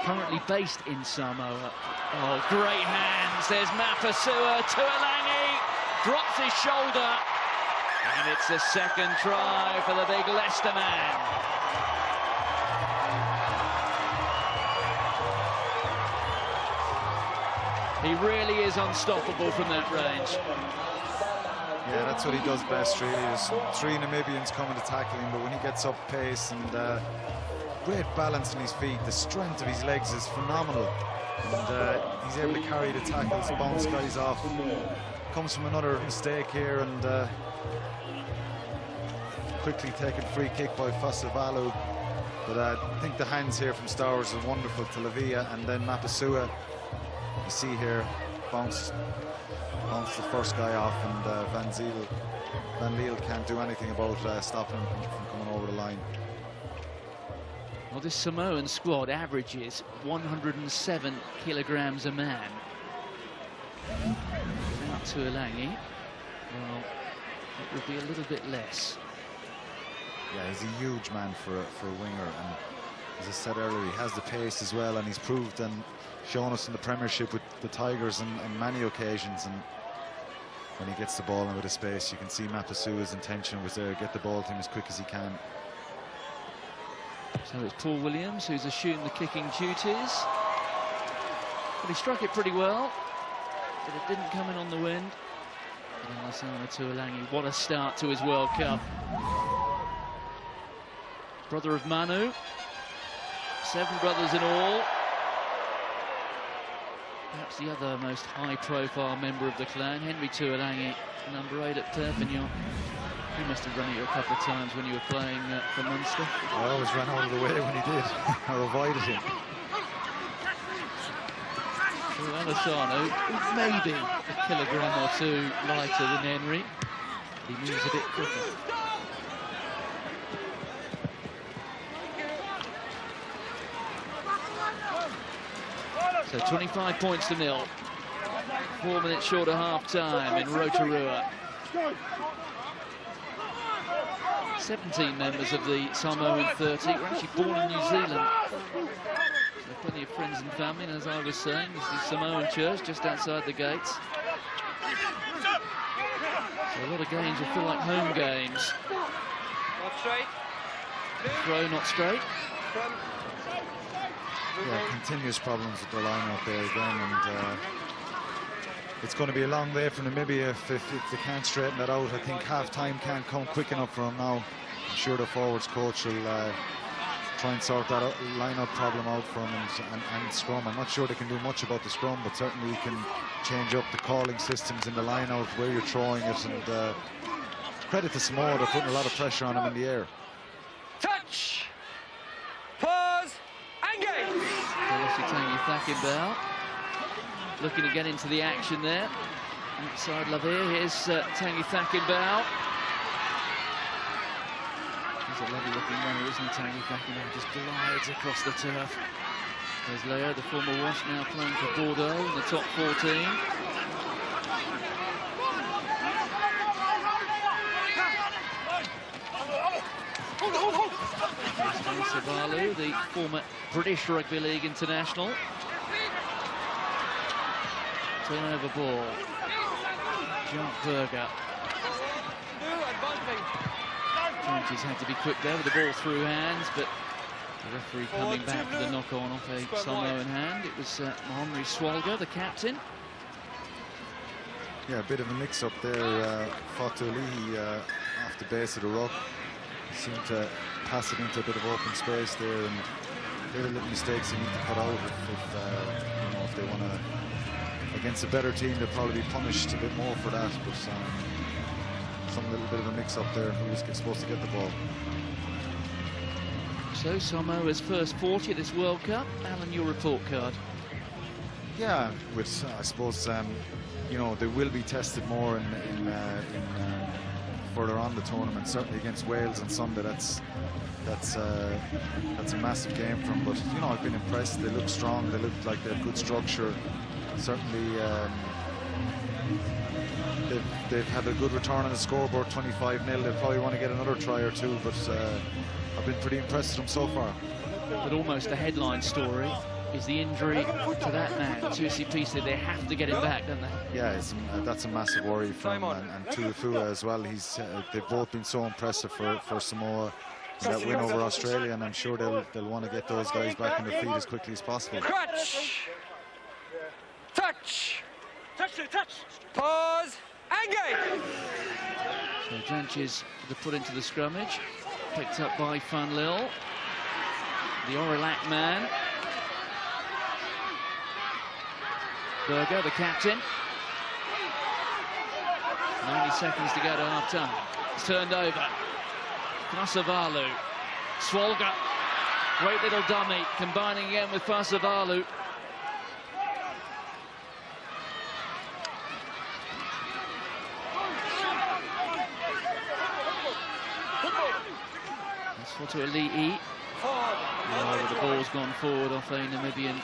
currently based in Samoa. Oh, great hands. There's Mapasua. Tuolangi drops his shoulder. And it's a second try for the big Leicester man. He really is unstoppable from that range. Yeah, that's what he does best, really. There's 3 Namibians coming to tackle him, but when he gets up pace and great balance on his feet, the strength of his legs is phenomenal. And he's able to carry the tackles, bounce guys off. Comes from another mistake here, and quickly taken free kick by Fasavalu. But I think the hands here from Stowers are wonderful to Lavia, and then Mapasua. You see here, bounce the first guy off, and Van Liel can't do anything about stopping him from coming over the line. Well, this Samoan squad averages 107 kilograms a man. Now Tuolangi, well, it would be a little bit less. Yeah, he's a huge man for a winger, and as I said earlier, he has the pace as well, and he's proved and shown us in the Premiership with the Tigers on many occasions. And when he gets the ball in with a space, you can see Mapasua's intention was there, get the ball to him as quick as he can. So it's Paul Williams who's assumed the kicking duties. But he struck it pretty well, but it didn't come in on the wind. And Alassana Tuolangi, what a start to his World Cup. Brother of Manu, 7 brothers in all. Perhaps the other most high-profile member of the clan, Henry Tuolangi, number 8 at Perpignan. You must have run it a couple of times when you were playing for Munster. I always ran out of the way when he did. I avoided him. Well, Alassano, maybe a kilogram or 2 lighter than Henry. He moves a bit quicker. So 25 points to nil. 4 minutes short of half-time in Rotorua. 17 members of the Samoan 30 were actually born in New Zealand. So plenty of friends and family, and as I was saying, this is Samoan church just outside the gates. So a lot of games will feel like home games. Not straight. Throw not straight. Yeah, continuous problems with the line out there again, and it's going to be a long day for Namibia if they can't straighten that out. I think half-time can't come quick enough for them now. I'm sure the forwards coach will try and sort that line-out problem out for them, and scrum. I'm not sure they can do much about the scrum, but certainly you can change up the calling systems in the line-out, where you're throwing it, and credit to Samoa, they're putting a lot of pressure on them in the air. Touch. Pause. Engage. Looking to get into the action there. Outside Lavere, here's Tangi Thakinbau. He's a lovely looking runner, isn't he, Tangi Thakinbau? Just glides across the turf. There's Leo, the former Wasp, now playing for Bordeaux in the top 14. Savalu, the former British Rugby League international. Turnover ball. Jump Berger. Trenches had to be quick there with the ball through hands, but the referee coming back for the knock-on off a Samoan hand. It was Henry Swalga, the captain. Yeah, a bit of a mix-up there. Fatulihi off the base of the ruck. Seemed to pass it into a bit of open space there, and there are little mistakes they need to cut out if they want to. Against a better team, they'll probably be punished a bit more for that, but some little bit of a mix-up there. Who was supposed to get the ball? So Samoa's first 40 of this World Cup. Alan, your report card. Yeah, with I suppose you know, they will be tested more in further on the tournament. Certainly against Wales on Sunday, that's a massive game for them. But you know, I've been impressed. They look strong. They look like they have good structure. Certainly, they've had a good return on the scoreboard, 25-0. They'll probably want to get another try or two, but I've been pretty impressed with them so far. But almost the headline story is the injury to that man, Tusi Pisa. They have to get him back, don't they? Yeah, that's a massive worry for him, and Tuifua as well. They've both been so impressive for Samoa in that win over Australia, and I'm sure they'll want to get those guys back on their feet as quickly as possible. Crutch. Touch. Touch. Pause. Engage. So Drenches the put into the scrummage, picked up by Van Lille, the Aurillac man. Berger, the captain. 90 seconds to go to half-time. It's turned over. Fasavalu. Swalga. Great little dummy, combining again with Fasavalu. That's to Ali'i. Oh, the ball's gone forward off a Namibian,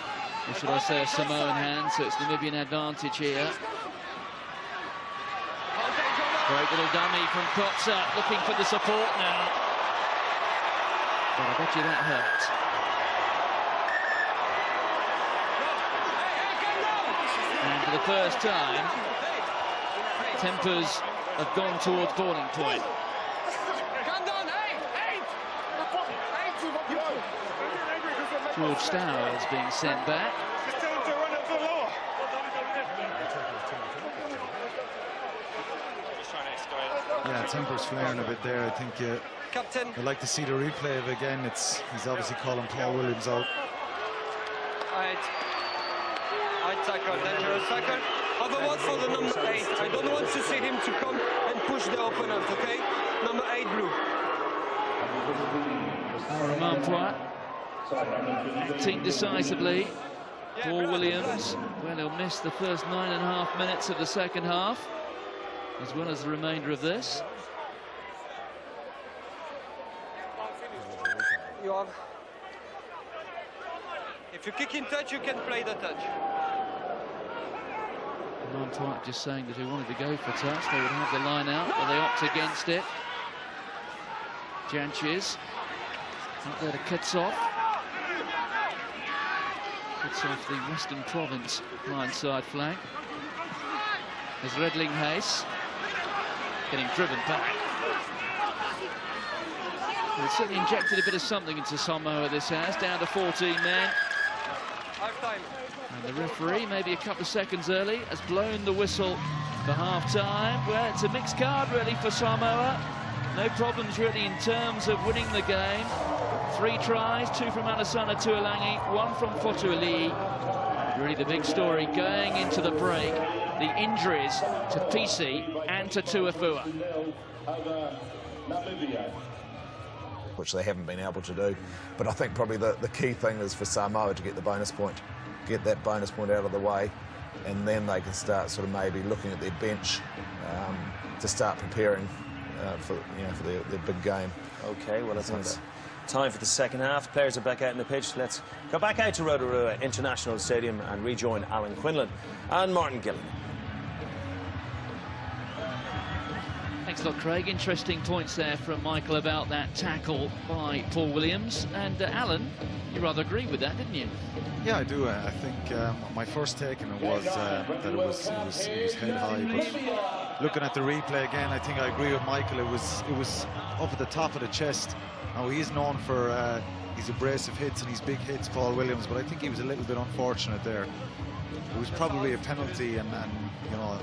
or should I say a Samoan hand, so it's Namibian advantage here. Great little dummy from Kotza, looking for the support now. But I bet you that hurt. And for the first time, tempers have gone towards boiling point. George Stour is being sent back. Yeah, tempers flaring a bit there. I think I'd like to see the replay of it again. He's obviously calling Paul Williams out. I tackle, dangerous tackle. Otherwise for the number 8. I don't want to see him to come and push the opponent, okay? Number 8 blue. Romain Poit acting decisively. Paul Williams, well, he'll miss the first 9.5 minutes of the second half, as well as the remainder of this. You have. If If you kick in touch, you can play the touch. Non-White just saying that he wanted to go for touch. They would have the line out, but they opt against it. Janches out there to Kutsov. Kutsov, the Western Province blindside flank. There's Redlinghase getting driven back. Well, it's certainly injected a bit of something into Samoa, this has, down to 14 men. Half-time. And the referee, maybe a couple of seconds early, has blown the whistle for half-time. Well, it's a mixed card, really, for Samoa. No problems, really, in terms of winning the game. 3 tries, 2 from Alasana Tuolangi, 1 from Fotuali'i. Really the big story going into the break. The injuries to PC and to Tuafua. Which they haven't been able to do. But I think probably the key thing is for Samoa to get the bonus point. Get that bonus point out of the way, and then they can start sort of maybe looking at their bench to start preparing for their big game. Okay, well, it's time for the second half. Players are back out in the pitch. Let's go back out to Rotorua International Stadium and rejoin Alan Quinlan and Martin Gillen. Thanks a lot, Craig. Interesting points there from Michael about that tackle by Paul Williams. And Alan, you rather agreed with that, didn't you? Yeah, I do. I think my first take on it was that it was head high. But looking at the replay again, I think I agree with Michael. It was up at the top of the chest. Now, he is known for his abrasive hits and his big hits, Paul Williams, but I think he was a little bit unfortunate there. It was probably a penalty and you know,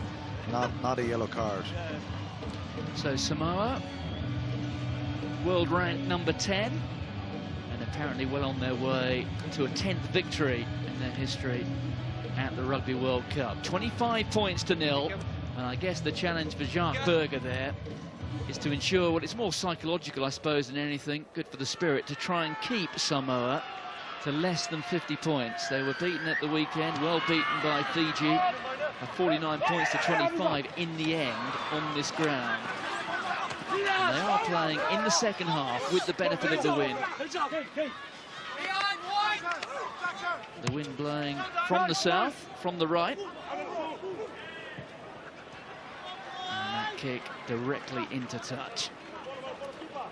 not a yellow card. So Samoa, world rank number 10, and apparently well on their way to a 10th victory in their history at the Rugby World Cup. 25 points to 0, and I guess the challenge for Jacques Burger there is to ensure, well, it's more psychological, I suppose, than anything, good for the spirit, to try and keep Samoa to less than 50 points. They were beaten at the weekend, well beaten by Fiji, 49 points to 25 in the end on this ground. And they are playing in the second half with the benefit of the wind. The wind blowing from the south, from the right. And that kick directly into touch.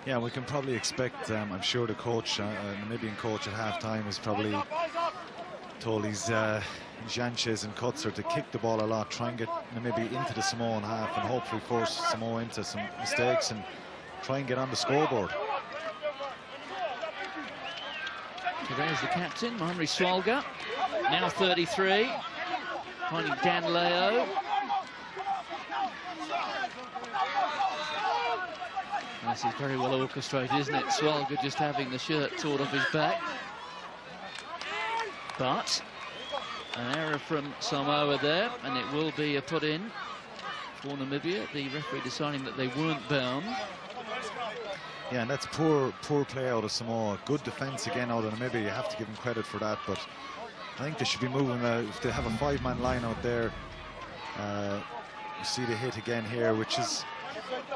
Yeah, we can probably expect, I'm sure the coach, Namibian coach at half-time has probably told his Janches and Kutzer to kick the ball a lot, try and get Namibia into the Samoan half and hopefully force Samoa into some mistakes and try and get on the scoreboard. So there's the captain, Henry Swalga, now 33, finding Dan Leo. This is very well orchestrated, isn't it? Swalga just having the shirt torn off his back. But an error from Samoa there, and it will be a put-in for Namibia. The referee deciding that they weren't bound. Yeah, and that's poor play out of Samoa. Good defence again out of Namibia. You have to give them credit for that, but I think they should be moving. If they have a 5-man line out there, you see the hit again here, which is,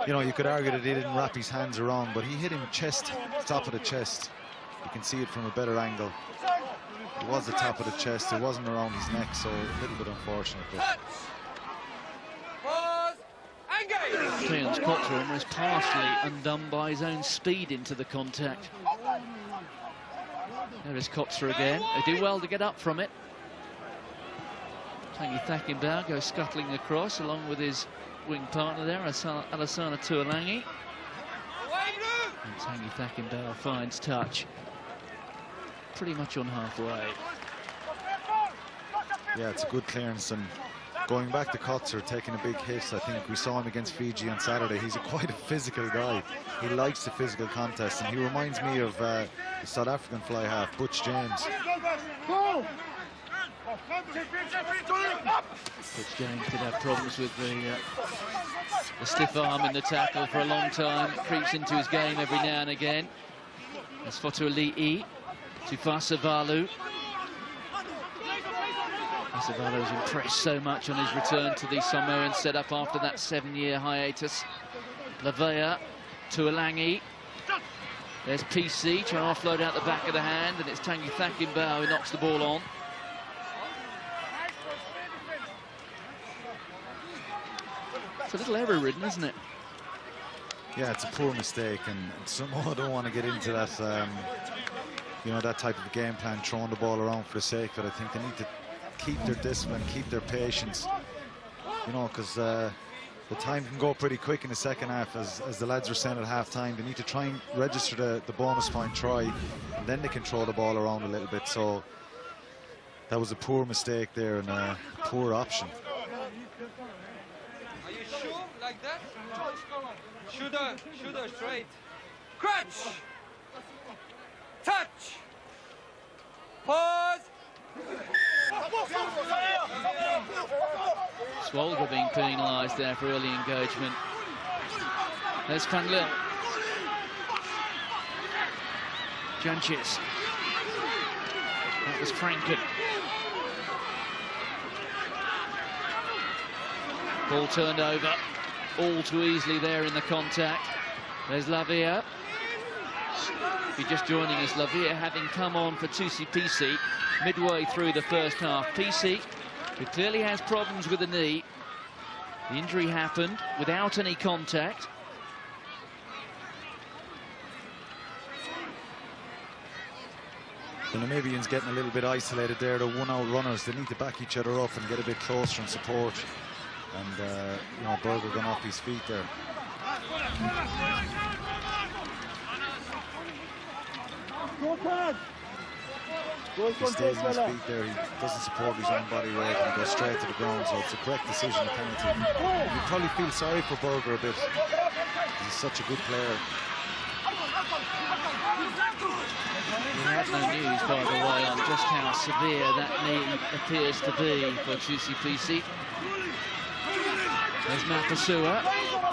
you know, you could argue that he didn't wrap his hands around, but he hit him chest, top of the chest. You can see it from a better angle. It was the top of the chest, it wasn't around his neck, so a little bit unfortunate. Cleon's Cotter almost partially undone by his own speed into the contact. There is Cotter again. They do well to get up from it. Tangi Thakimbau goes scuttling across along with his wing partner there, Alasana Tuolangi. And Tangi Thakimbau finds touch pretty much on halfway. Yeah, it's a good clearance, and going back to Kutzer, taking a big hit. I think we saw him against Fiji on Saturday. He's quite a physical guy. He likes the physical contest, and he reminds me of the South African fly half, Butch James. Butch James did have problems with the stiff arm in the tackle for a long time. Creeps into his game every now and again. That's Fotuali'i to Vasavalu. Vasavalu was impressed so much on his return to the Samoan setup after that 7-year hiatus. Lavea to Alangi. There's PC trying to offload out the back of the hand, and it's Tanguy Thakimbao who knocks the ball on. It's a little error-ridden, isn't it? Yeah, it's a poor mistake, and Samoa don't want to get into that, you know, that type of game plan, throwing the ball around for the sake of it. I think they need to keep their discipline, keep their patience, you know, because the time can go pretty quick in the second half, as the lads were saying at half-time. They need to try and register the bonus point try, and then they can throw the ball around a little bit. So that was a poor mistake there, and a poor option. Are you sure like that? Shooter straight. Crunch! Touch! Pause! Swolga being penalised there for early engagement. There's Van Lille. Janchis. That was Franken. Ball turned over. All too easily there in the contact. There's Lavia. If you're just joining us, Lavia having come on for Tusi PC midway through the first half. PC, who clearly has problems with the knee. The injury happened without any contact. The Namibians getting a little bit isolated there. They're one-out runners. They need to back each other up and get a bit closer and support. And, you know, Berger gone off his feet there. If he stays on his feet there, he doesn't support his own body weight and goes straight to the ground, so it's a correct decision, a penalty. You probably feel sorry for Berger a bit. He's such a good player. We have no news, by the way, on just how severe that knee appears to be for Tusi PC. There's Mapasua.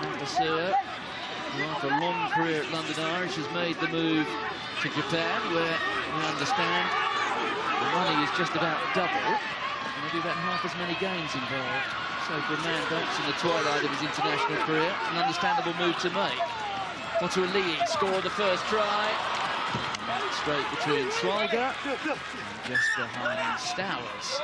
Mapasua, who after a long career at London Irish, has made the move to Japan, where we understand the money is just about double, and there'll be about half as many games involved. So for a man that's in the twilight of his international career, an understandable move to make. Motuali'i scored the first try. Straight between Swalga and just behind Stowers.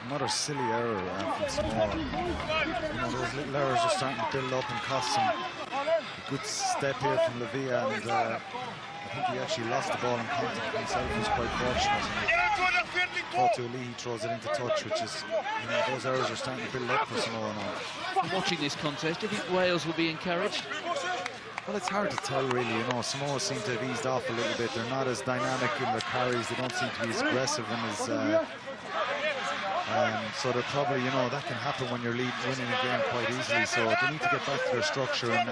Another silly error from Samoa. You know, those little errors are starting to build up and cost him. A good step here from Lavia, and I think he actually lost the ball in contact himself. He was quite fortunate. Motuali'i throws it into touch, which is, you know, those errors are starting to build up for Samoa now. From watching this contest, do you think Wales will be encouraged? Well, it's hard to tell, really. You know, Samoa seem to have eased off a little bit. They're not as dynamic in their carries. They don't seem to be as aggressive and as... so they're probably, you know, that can happen when you're winning a game quite easily. So they need to get back to their structure and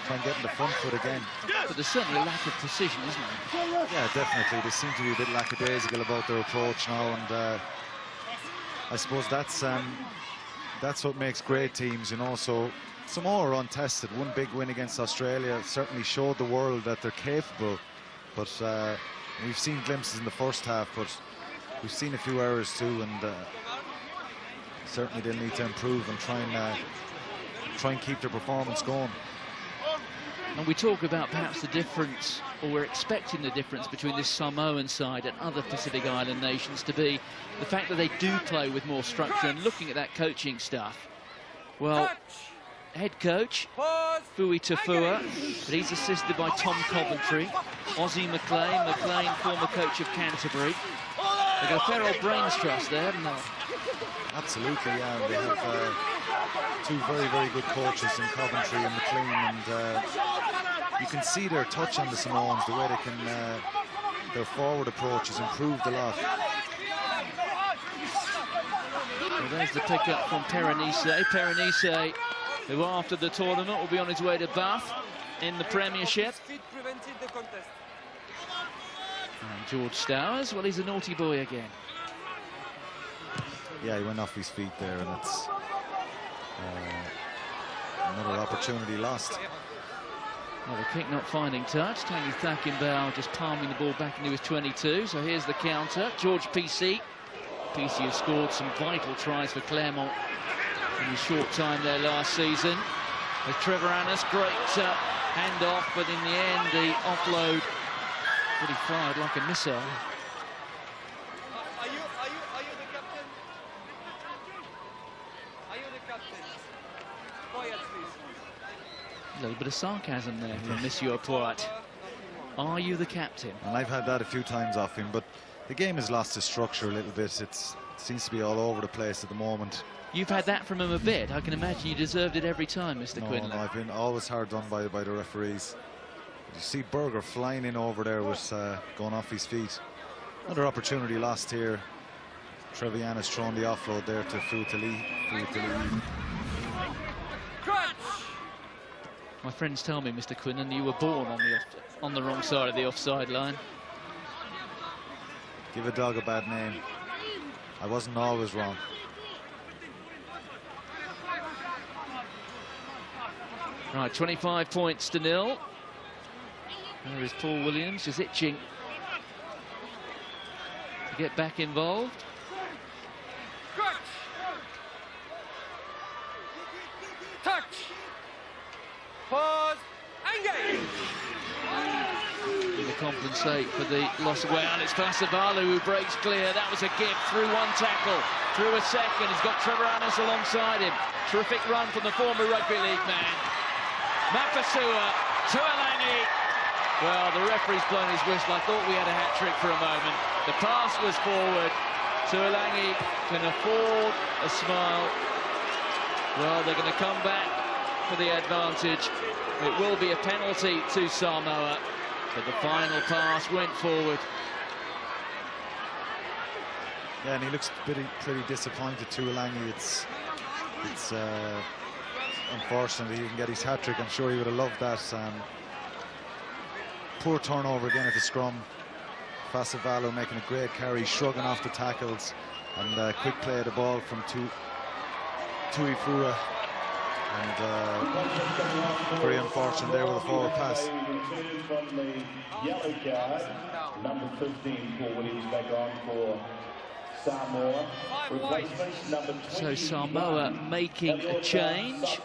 try and get in the front foot again. But there's certainly a lack of precision, isn't there? Yeah, definitely. They seem to be a bit lackadaisical about their approach now, and I suppose that's what makes great teams, you know. So Samoa are untested. One big win against Australia certainly showed the world that they're capable, but we've seen glimpses in the first half, but we've seen a few errors too, and certainly they'll need to improve and try and keep their performance going. And we talk about perhaps the difference, or we're expecting the difference between this Samoan side and other Pacific Island nations to be the fact that they do play with more structure. And looking at that coaching stuff, well, head coach Fui Tafua, but he's assisted by Tom Coventry, Ozzie McLean, former coach of Canterbury. They've got a fair old brains trust there, haven't they? Absolutely, yeah. They have two very, very good coaches in Coventry and McLean, and you can see their touch on the Samoans, the way they can, their forward approach has improved a lot. Well, there's the pick-up from Perenise. Perenise, who after the tournament will be on his way to Bath in the Premiership. And George Stowers, well, he's a naughty boy again. Yeah, he went off his feet there, and it's another opportunity lost. Well, the kick not finding touch. Tanguy Thakimbao just palming the ball back into his 22. So here's the counter. George PC. PC has scored some vital tries for Claremont in his short time there last season. With Trevor Annis, great hand-off, but in the end, the offload pretty fired like a missile. Are you the captain? Are you the captain? Quiet, please. A little bit of sarcasm there from Monsieur Poit. Are you the captain? And I've had that a few times off him, but the game has lost its structure a little bit. It seems to be all over the place at the moment. You've had that from him a bit. I can imagine you deserved it every time, Mr. Quinlan. No, I've been always hard done by the referees. You see Berger flying in over there with going off his feet. Another opportunity lost here. Treviana's throwing the offload there to Futali. My friends tell me, Mr. Quinlan, you were born on the wrong side of the offside line. Give a dog a bad name. I wasn't always wrong. Right, 25 points to 0. There is Paul Williams, just itching to get back involved. Touch. Pause. Engage. To compensate for the loss of ground, it's Fasavalu who breaks clear. That was a gift through one tackle, through a second. He's got Trevor Annis alongside him. Terrific run from the former Rugby League man. Mapasua to Alangi. Well, the referee's blown his whistle. I thought we had a hat-trick for a moment. The pass was forward. Tuolangi can afford a smile. Well, they're going to come back for the advantage. It will be a penalty to Samoa, but the final pass went forward. Yeah, and he looks pretty disappointed, Tuolangi. It's unfortunate he didn't get his hat-trick. I'm sure he would have loved that. Poor turnover again at the scrum. Fasavalu making a great carry, shrugging off the tackles, and quick play of the ball from Tuifura. And very unfortunate there with a forward pass. From the yellow card, number 15 for Williams back on for Samoa. Replacements number 20. So Samoa making a change,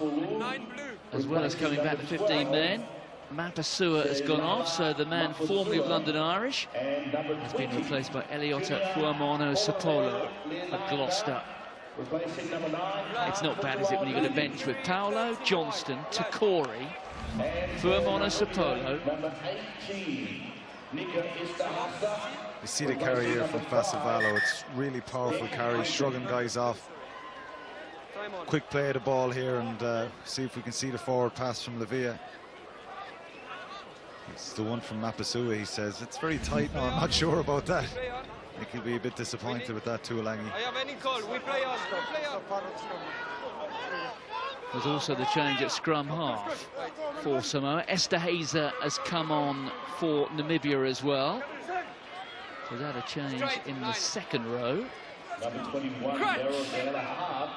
as well as coming back to 15 men. Mapasua has gone off, so the man formerly of London Irish has been replaced by Eliota Fuamono Sapolo of Gloucester. It's not bad, is it, when you've got a bench with Paolo, Johnston, Takori, Fuamono Sapolo. You see the carry here from Fasavalu. It's really powerful carry, shrugging guys off. Quick play of the ball here, and see if we can see the forward pass from Lavia. It's the one from Mapasua, he says. It's very tight now, I'm not sure about that. I think he'll be a bit disappointed with that, Tuolangi. I have any call. We play on. There's also the change at scrum half for Samoa. Esther Hazer has come on for Namibia as well. So that a change in the second row. Number 21, Daryl Taylor half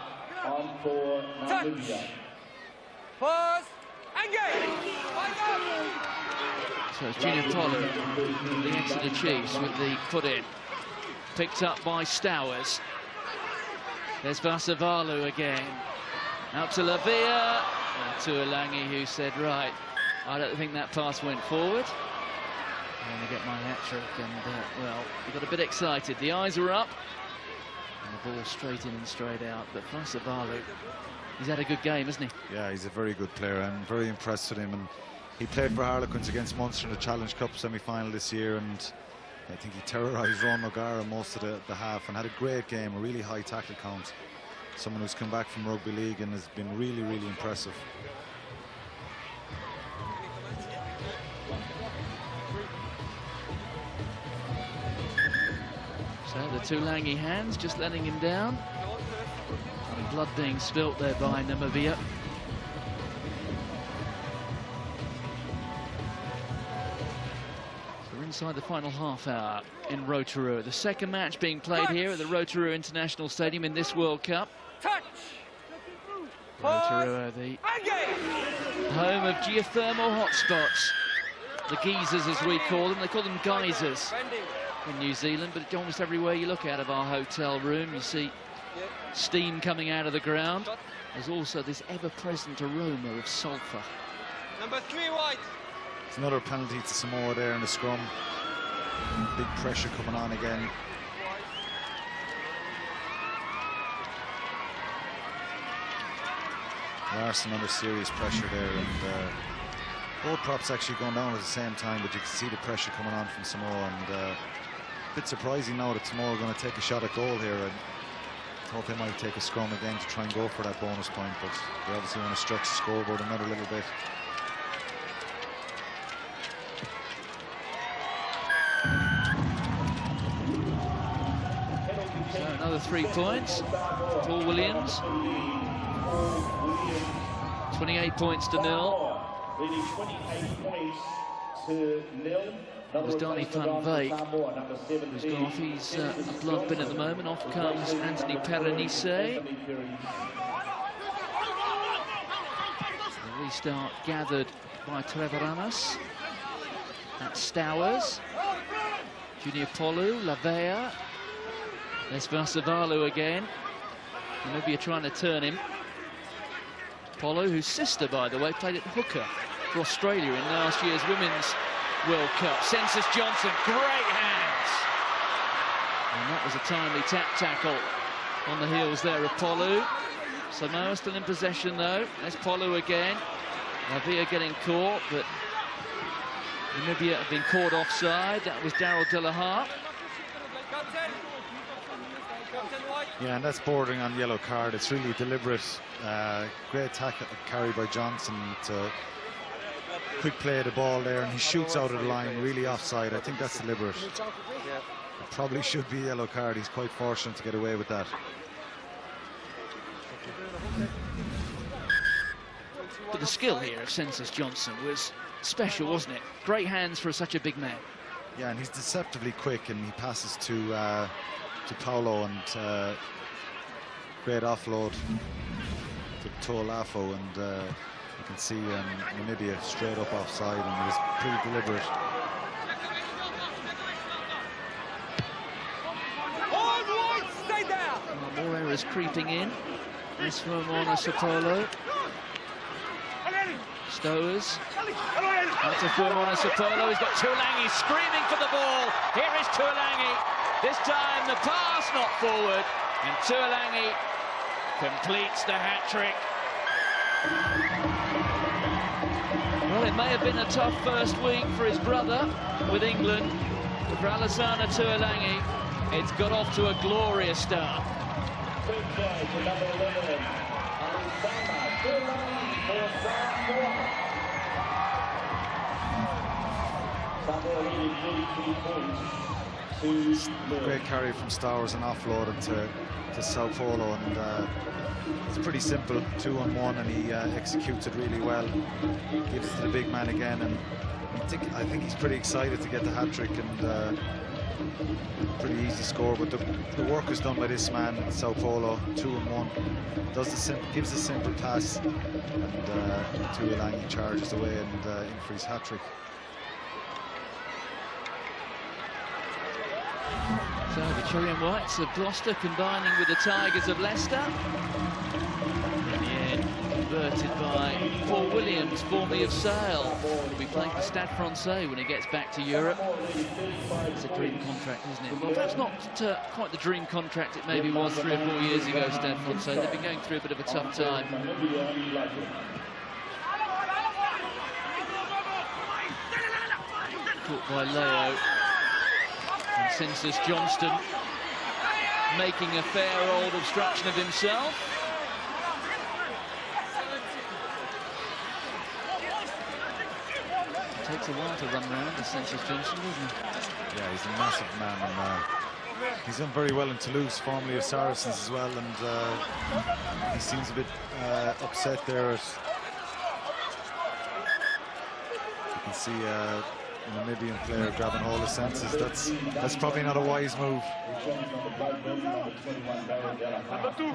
on for Namibia. Pause. Engage. So it's Junior Pollard, the Exeter Chiefs, with the put-in. Picked up by Stowers. There's Fasavalu again. Out to Lavia. To Alangi, who said, right, I don't think that pass went forward. I'm going to get my hat-trick, and, well, he got a bit excited. The eyes were up, and the ball straight in and straight out. But Fasavalu, he's had a good game, hasn't he? Yeah, he's a very good player. I'm very impressed with him. And he played for Harlequins against Munster in the Challenge Cup semi-final this year, and I think he terrorised Ron O'Gara most of the half and had a great game, a really high tackle count. Someone who's come back from Rugby League and has been really, really impressive. So the Tuolangi hands just letting him down. And blood being spilt there by Namibia. Inside the final half hour in Rotorua. The second match being played here at the Rotorua International Stadium in this World Cup. Touch. Rotorua, the home of geothermal hotspots. The geysers, as we call them. They call them geysers in New Zealand, but almost everywhere you look out of our hotel room, you see steam coming out of the ground. there's also this ever-present aroma of sulphur. Number 3 white. It's another penalty to Samoa there in the scrum. Big pressure coming on again. There are some under serious pressure there, and both props actually going down at the same time, but you can see the pressure coming on from Samoa, and a bit surprising now that Samoa are going to take a shot at goal here. I thought they might take a scrum again to try and go for that bonus point, but they obviously want to stretch the scoreboard another little bit. So another 3 points. Paul Williams. 28 points to 0. Leading 28 points to 0. That was Donny van Wyk, who's gone off. He's a blood bin at the moment. Off comes Anthony Perenice. The restart gathered by Trevor Ramos. That's Stowers. Junior Polu, Lavea. There's Vasavalu again. Namibia trying to turn him. Polu, whose sister, by the way, played at hooker for Australia in last year's Women's World Cup. Census Johnson, great hands. And that was a timely tackle on the heels there of Polu. Samoa still in possession, though. There's Polu again. Lavia getting caught, but Namibia have been caught offside. That was Daryl De La Harpe. Yeah, and that's bordering on yellow card. It's really deliberate. Great tackle carry by Johnson. It's a quick play of the ball there, and he shoots out of the line, really offside. I think that's deliberate. It probably should be a yellow card. He's quite fortunate to get away with that. But the skill here of Census Johnson was special, wasn't it? Great hands for such a big man. Yeah, and he's deceptively quick, and he passes to Paulo, and great offload to To'olafo, and you can see Namibia straight up offside, and it was pretty deliberate. Stay there. More errors creeping in. This from Mona Sapolo. Stowers. Out to Mona Sapolo. He's got Tuolangi screaming for the ball. Here is Tuolangi. This time the pass not forward, and Tuolangi completes the hat-trick. Well, it may have been a tough first week for his brother with England, but for Alassana Tuolangi, it's got off to a glorious start. Quick play to number 11. Alassana Tuolangi for Samoa. Samoa leading 33 points. Great carry from Stowers and offloaded to Sao Paulo, and it's pretty simple, 2-on-1, and he executes it really well. Gives it to the big man again, and I think he's pretty excited to get the hat-trick, and pretty easy score, but the work is done by this man, Sao Paulo, 2-on-1. Gives a simple pass, and Tuolangi charges away and in for his hat-trick. So the Chirian Whites of Gloucester combining with the Tigers of Leicester. In the end, converted by Paul Williams, formerly of Sale. He'll be playing for Stade Francais when he gets back to Europe. It's a dream contract, isn't it? Well, perhaps not quite the dream contract it maybe was 3 or 4 years ago, Stade Francais. They've been going through a bit of a tough time. Caught by Leo. And Census Johnston making a fair old obstruction of himself. It takes a while to run around, the Census Johnston, doesn't he? Yeah, he's a massive man, and he's done very well in Toulouse, formerly of Saracens as well, and he seems a bit upset there. You can see Namibian player grabbing hold of Census. That's probably not a wise move.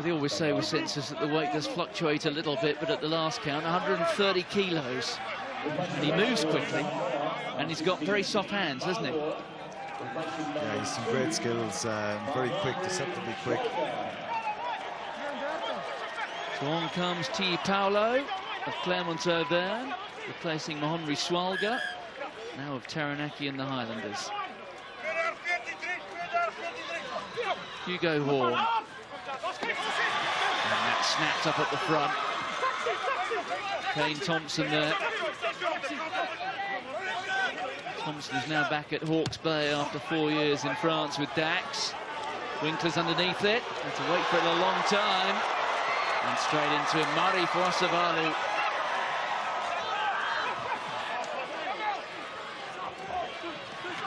They always say with Census that the weight does fluctuate a little bit, but at the last count, 130 kilos. And he moves quickly, and he's got very soft hands, hasn't he? Yeah, he's some great skills, very quick, deceptively quick. So on comes T. Paulo of Clermont-Auvergne, replacing Mahonri Swalga, now of Taranaki and the Highlanders. Hugo Horn. And that snapped up at the front. Kane Thompson there. Thompson is now back at Hawke's Bay after 4 years in France with Dax. Winkler's underneath it. Had to wait for it a long time. And straight into him, Murray for Osavalu.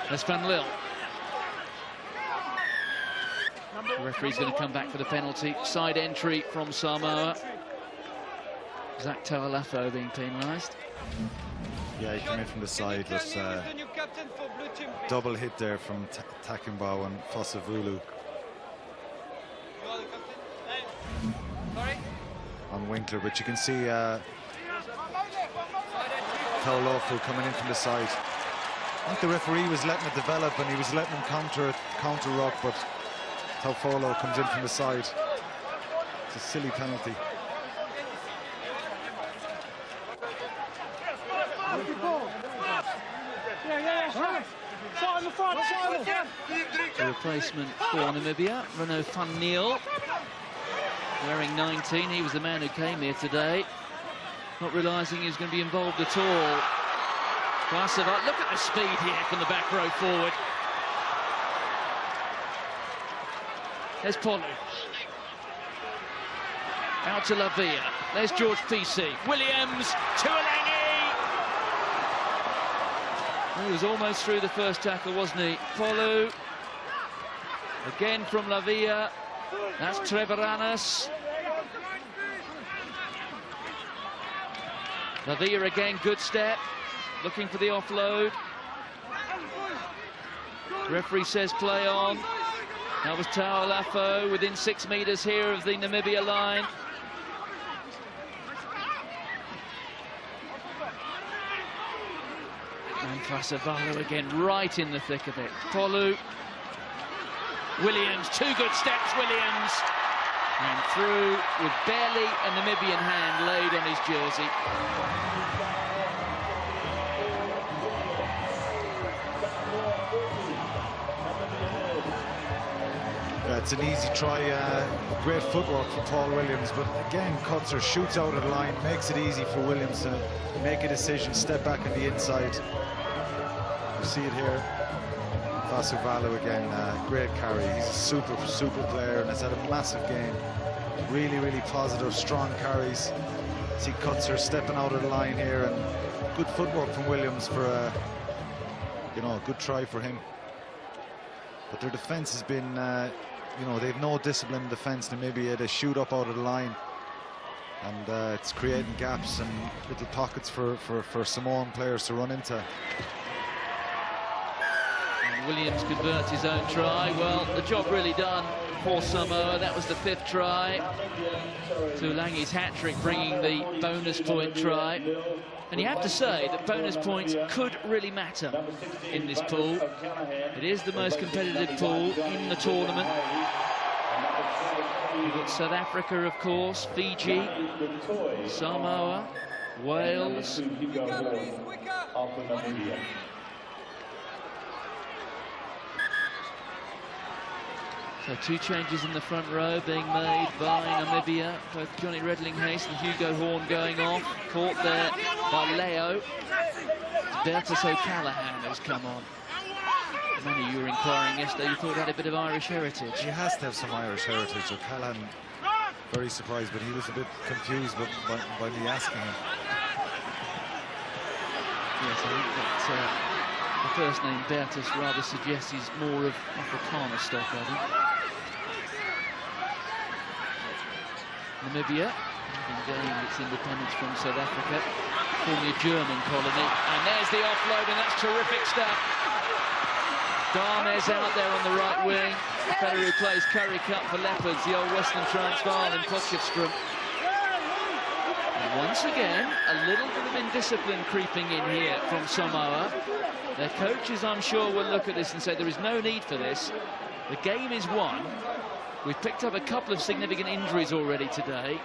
There's Van Lille. The referee's going to come back for the penalty. Side entry from Samoa. Zach Taulafo being penalised. Yeah, he came in from the side, but double hit there from Takimbao and Fosavulu on Winkler. But you can see Taulafo coming in from the side. I think the referee was letting it develop and he was letting him counter ruck, but Taufolo comes in from the side. It's a silly penalty. The replacement for Namibia, Renaud van Niel, wearing 19. He was the man who came here today, not realising he was going to be involved at all. Look at the speed here from the back row forward. There's Polu. Out to Lavia. There's George P.C. Williams to Alangi. He was almost through the first tackle, wasn't he? Polu. Again from Lavia. That's Trevoranis. Lavia again, good step. Looking for the offload. Referee says play on. That was Taulafo within 6 meters here of the Namibia line. And Fasavalo again right in the thick of it. Polu. Williams, 2 good steps, Williams. And through with barely a Namibian hand laid on his jersey. It's an easy try, great footwork from Paul Williams, but again, Kutzer shoots out of the line, makes it easy for Williams to make a decision, step back on the inside. You see it here. Fasuvalo again, great carry. He's a super player and has had a massive game. Really positive, strong carries. See Kutzer stepping out of the line here, and good footwork from Williams for a good try for him. But their defense has been they've no discipline in defense. Namibia, they shoot up out of the line, and it's creating gaps and little pockets for Samoan players to run into. And Williams converts his own try. Well, the job really done for Samoa. That was the 5th try. Tulangi's hat-trick bringing the bonus point try. And you have to say that bonus points could really matter in this pool. It is the most competitive pool in the tournament. You've got South Africa, of course, Fiji, Samoa, Wales. So 2 changes in the front row being made by Namibia. Both Johnny Redlinghayes and Hugo Horn going off. Caught there by Leo. Bertus O'Callaghan has come on. Many you were inquiring yesterday, you thought he had a bit of Irish heritage. He has to have some Irish heritage. O'Callaghan, very surprised, but he was a bit confused by me asking him. Yes, I think that the first name Bertus rather suggests he's more of Afrikaner stock, I think. Namibia, having gained its independence from South Africa, formerly a German colony. And there's the offload, and that's terrific stuff. Darmes out there on the right wing. The fellow who plays Curry Cup for Leopards, the old Western Transvaal in Potchefstroom. And once again, a little bit of indiscipline creeping in here from Samoa. Their coaches, I'm sure, will look at this and say there is no need for this. The game is won. We've picked up a couple of significant injuries already today.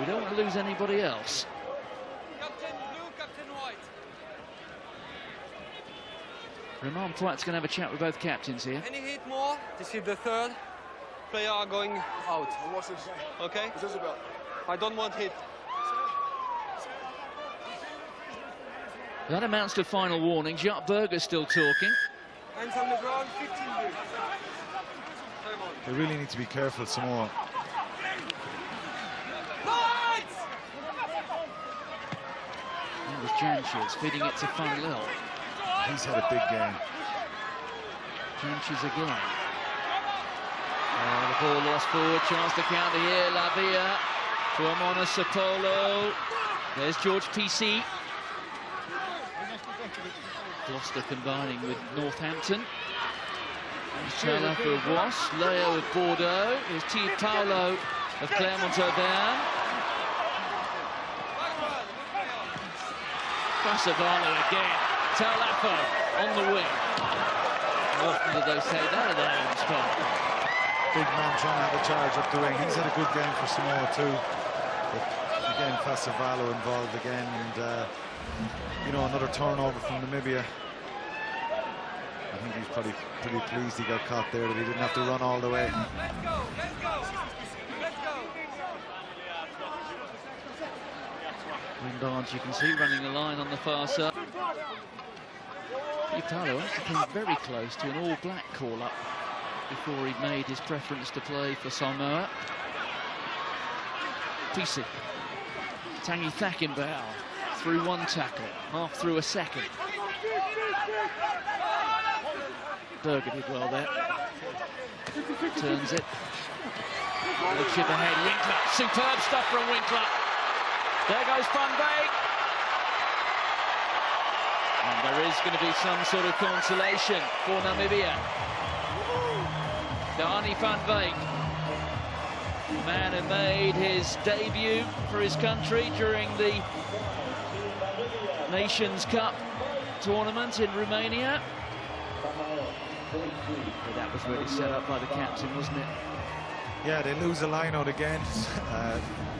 We don't want to lose anybody else. Captain blue, captain white. Romain Poit's going to have a chat with both captains here. Any hit more? This is the third. Player are going out. Okay? I don't want hit. That amounts to final warning. Jacques Burger's still talking. Hands on the ground, 15 blue. They really need to be careful, Samoa. That was Janches feeding it to Fanlil. He's had a big game. Janches again. The ball lost forward, chance to counter here. Lavia to Amona Sapolo. There's George PC. Gloucester combining with Northampton. Taylor for Was, Leo of Bordeaux. There's T. Paolo of Clermont-Auvergne. Fasavalo again. Taulafo on the wing. How often do they say that at their own spot? Big man trying to have a charge up the wing. He's had a good game for Samoa too. But again, Fasavalo involved again, and you know, another turnover from Namibia. I think he's probably pretty pleased he got caught there, that he didn't have to run all the way. Let's go, let's go, let's go. Barnes, you can see running the line on the far side. Italo actually came very close to an all-black call-up before he made his preference to play for Samoa. PC. Tangi Thakenbau through one tackle, half through a second. Burger did well there. Turns it. The chip ahead, Winkler. Superb stuff from Winkler. There goes Van Beek. And there is going to be some sort of consolation for Namibia. Dani Van Beek, man who made his debut for his country during the Nations Cup tournament in Romania. But that was really set up by the captain, wasn't it? Yeah, they lose a line out again.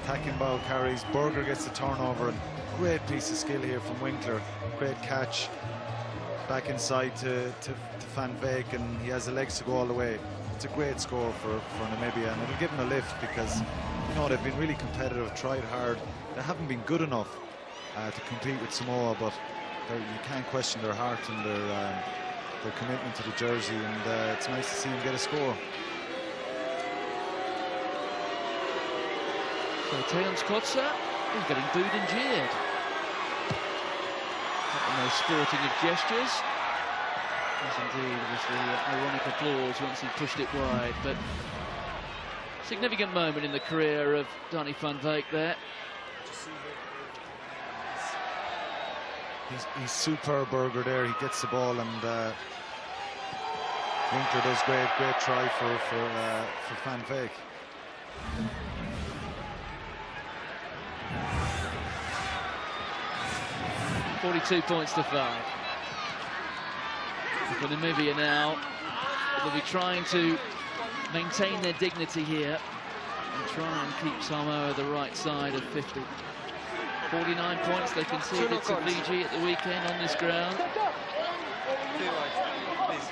Thakenbau carries, Burger gets the turnover, and great piece of skill here from Winkler. Great catch back inside to Van Beek, and he has the legs to go all the way. It's a great score for Namibia, and it'll give them a lift because, you know, they've been really competitive, tried hard. They haven't been good enough to compete with Samoa, but you can't question their heart and their commitment to the jersey, and it's nice to see him get a score. So Teons Kotsa is getting booed and jeered. Not the most sporting of gestures. Yes, indeed, it was the ironic applause once he pushed it wide, but significant moment in the career of Dani Van Beek there. He's superb, Burger there. He gets the ball, and Winkler does great try for Van Beek. $42 points to 5. For Namibia now, they'll be trying to maintain their dignity here and try and keep Samoa the right side of 50. 49 points they conceded to Fiji at the weekend on this ground. Please.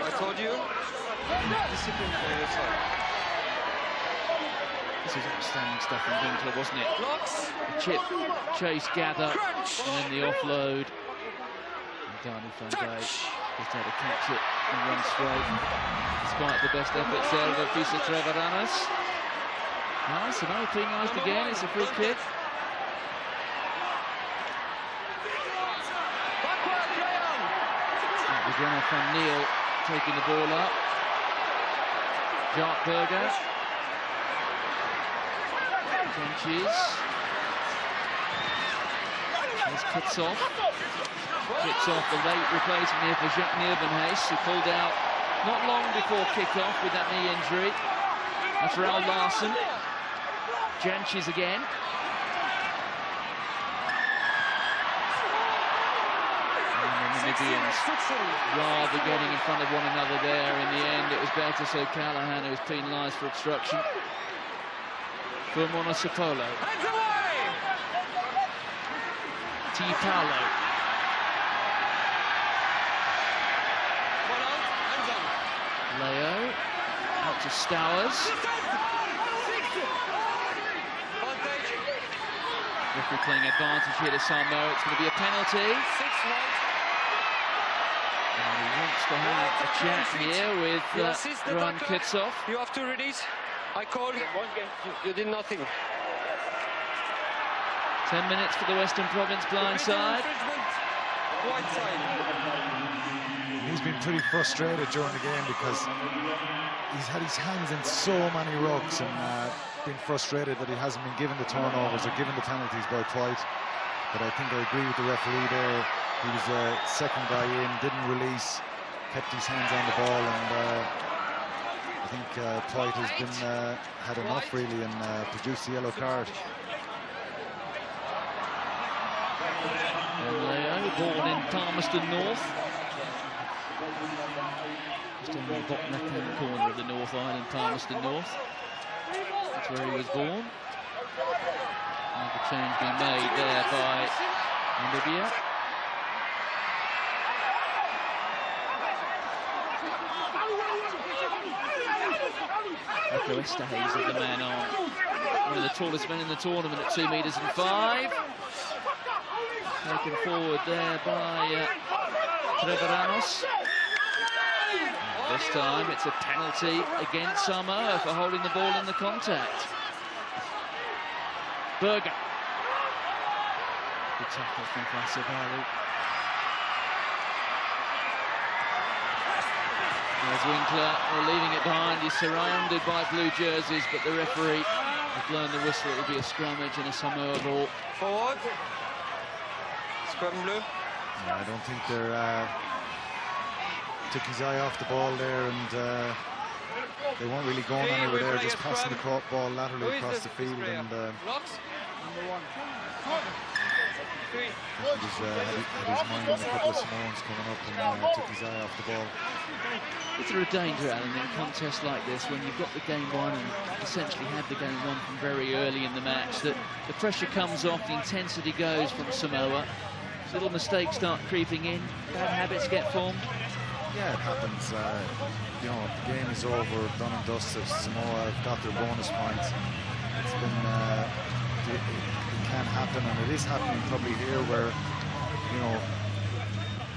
I told you, discipline for your side. This is outstanding stuff from Winkler, wasn't it? Blocks. The chip, chase, gather, and then the offload. And Dani Van Beek just had to catch it and run straight, despite the best efforts there of Fisa Trevaranas. Nice, and penalised again. It's a free kick. Again, from Neil taking the ball up. Jacques Burger. Trenches. There's Kitshoff. Kitshoff, the late replacement here for Jacques Niervenhuis, who pulled out not long before kick-off with that knee injury. That's Raul Larsen. Janches again. Namibians rather getting in front of one another there. In the end, it was Bertus O'Callaghan who was penalised for obstruction. for Monosopolo. Hands away! Paolo. Ball out, hands on. Leo. Out to Stowers. Advantage. Referee playing advantage here to Samoa. It's going to be a penalty. 6-1. And he wants to have a chat here with You assist the Ron tackler. Kitsoff. You have to release. I called. You did nothing. 10 minutes for the Western Province blind side. Infringement. White side. He's been pretty frustrated during the game because he's had his hands in so many rucks and been frustrated that he hasn't been given the turnovers or given the penalties by Twight. But I think I agree with the referee there. He was the second guy in, didn't release, kept his hands on the ball, and I think Twight has been had enough really and produced the yellow card. And Leo, born in Palmerston North. Just on the bottom left-hand corner of the North Island, Palmerston North. That's where he was born. And the change being made there by Namibia. Echo Esterhazy, the man on. One of the tallest men in the tournament at 2 metres and 5. Taken forward there by Trevoranos. This time it's a penalty against Samoa for holding the ball in the contact. Berger. Good tackle from Fasabalu. There's Winkler, leaving it behind. He's surrounded by blue jerseys, but the referee has blown the whistle. It will be a scrummage and a Samoa ball. Forward. Scrum bleu. Yeah, I don't think they're took his eye off the ball there, and they weren't really going anywhere there, just passing the ball laterally across the field. And Locks. Number 1. he had his mind on a couple of Samoans coming up and took his eye off the ball. Is there a danger, Alan, in contests like this, when you've got the game won and essentially had the game won from very early in the match, that the pressure comes off, the intensity goes from Samoa, little mistakes start creeping in, bad habits get formed? Yeah, it happens. You know, the game is over, done and dusted. Samoa have got their bonus points. It's been, it can happen, and it is happening probably here where, you know,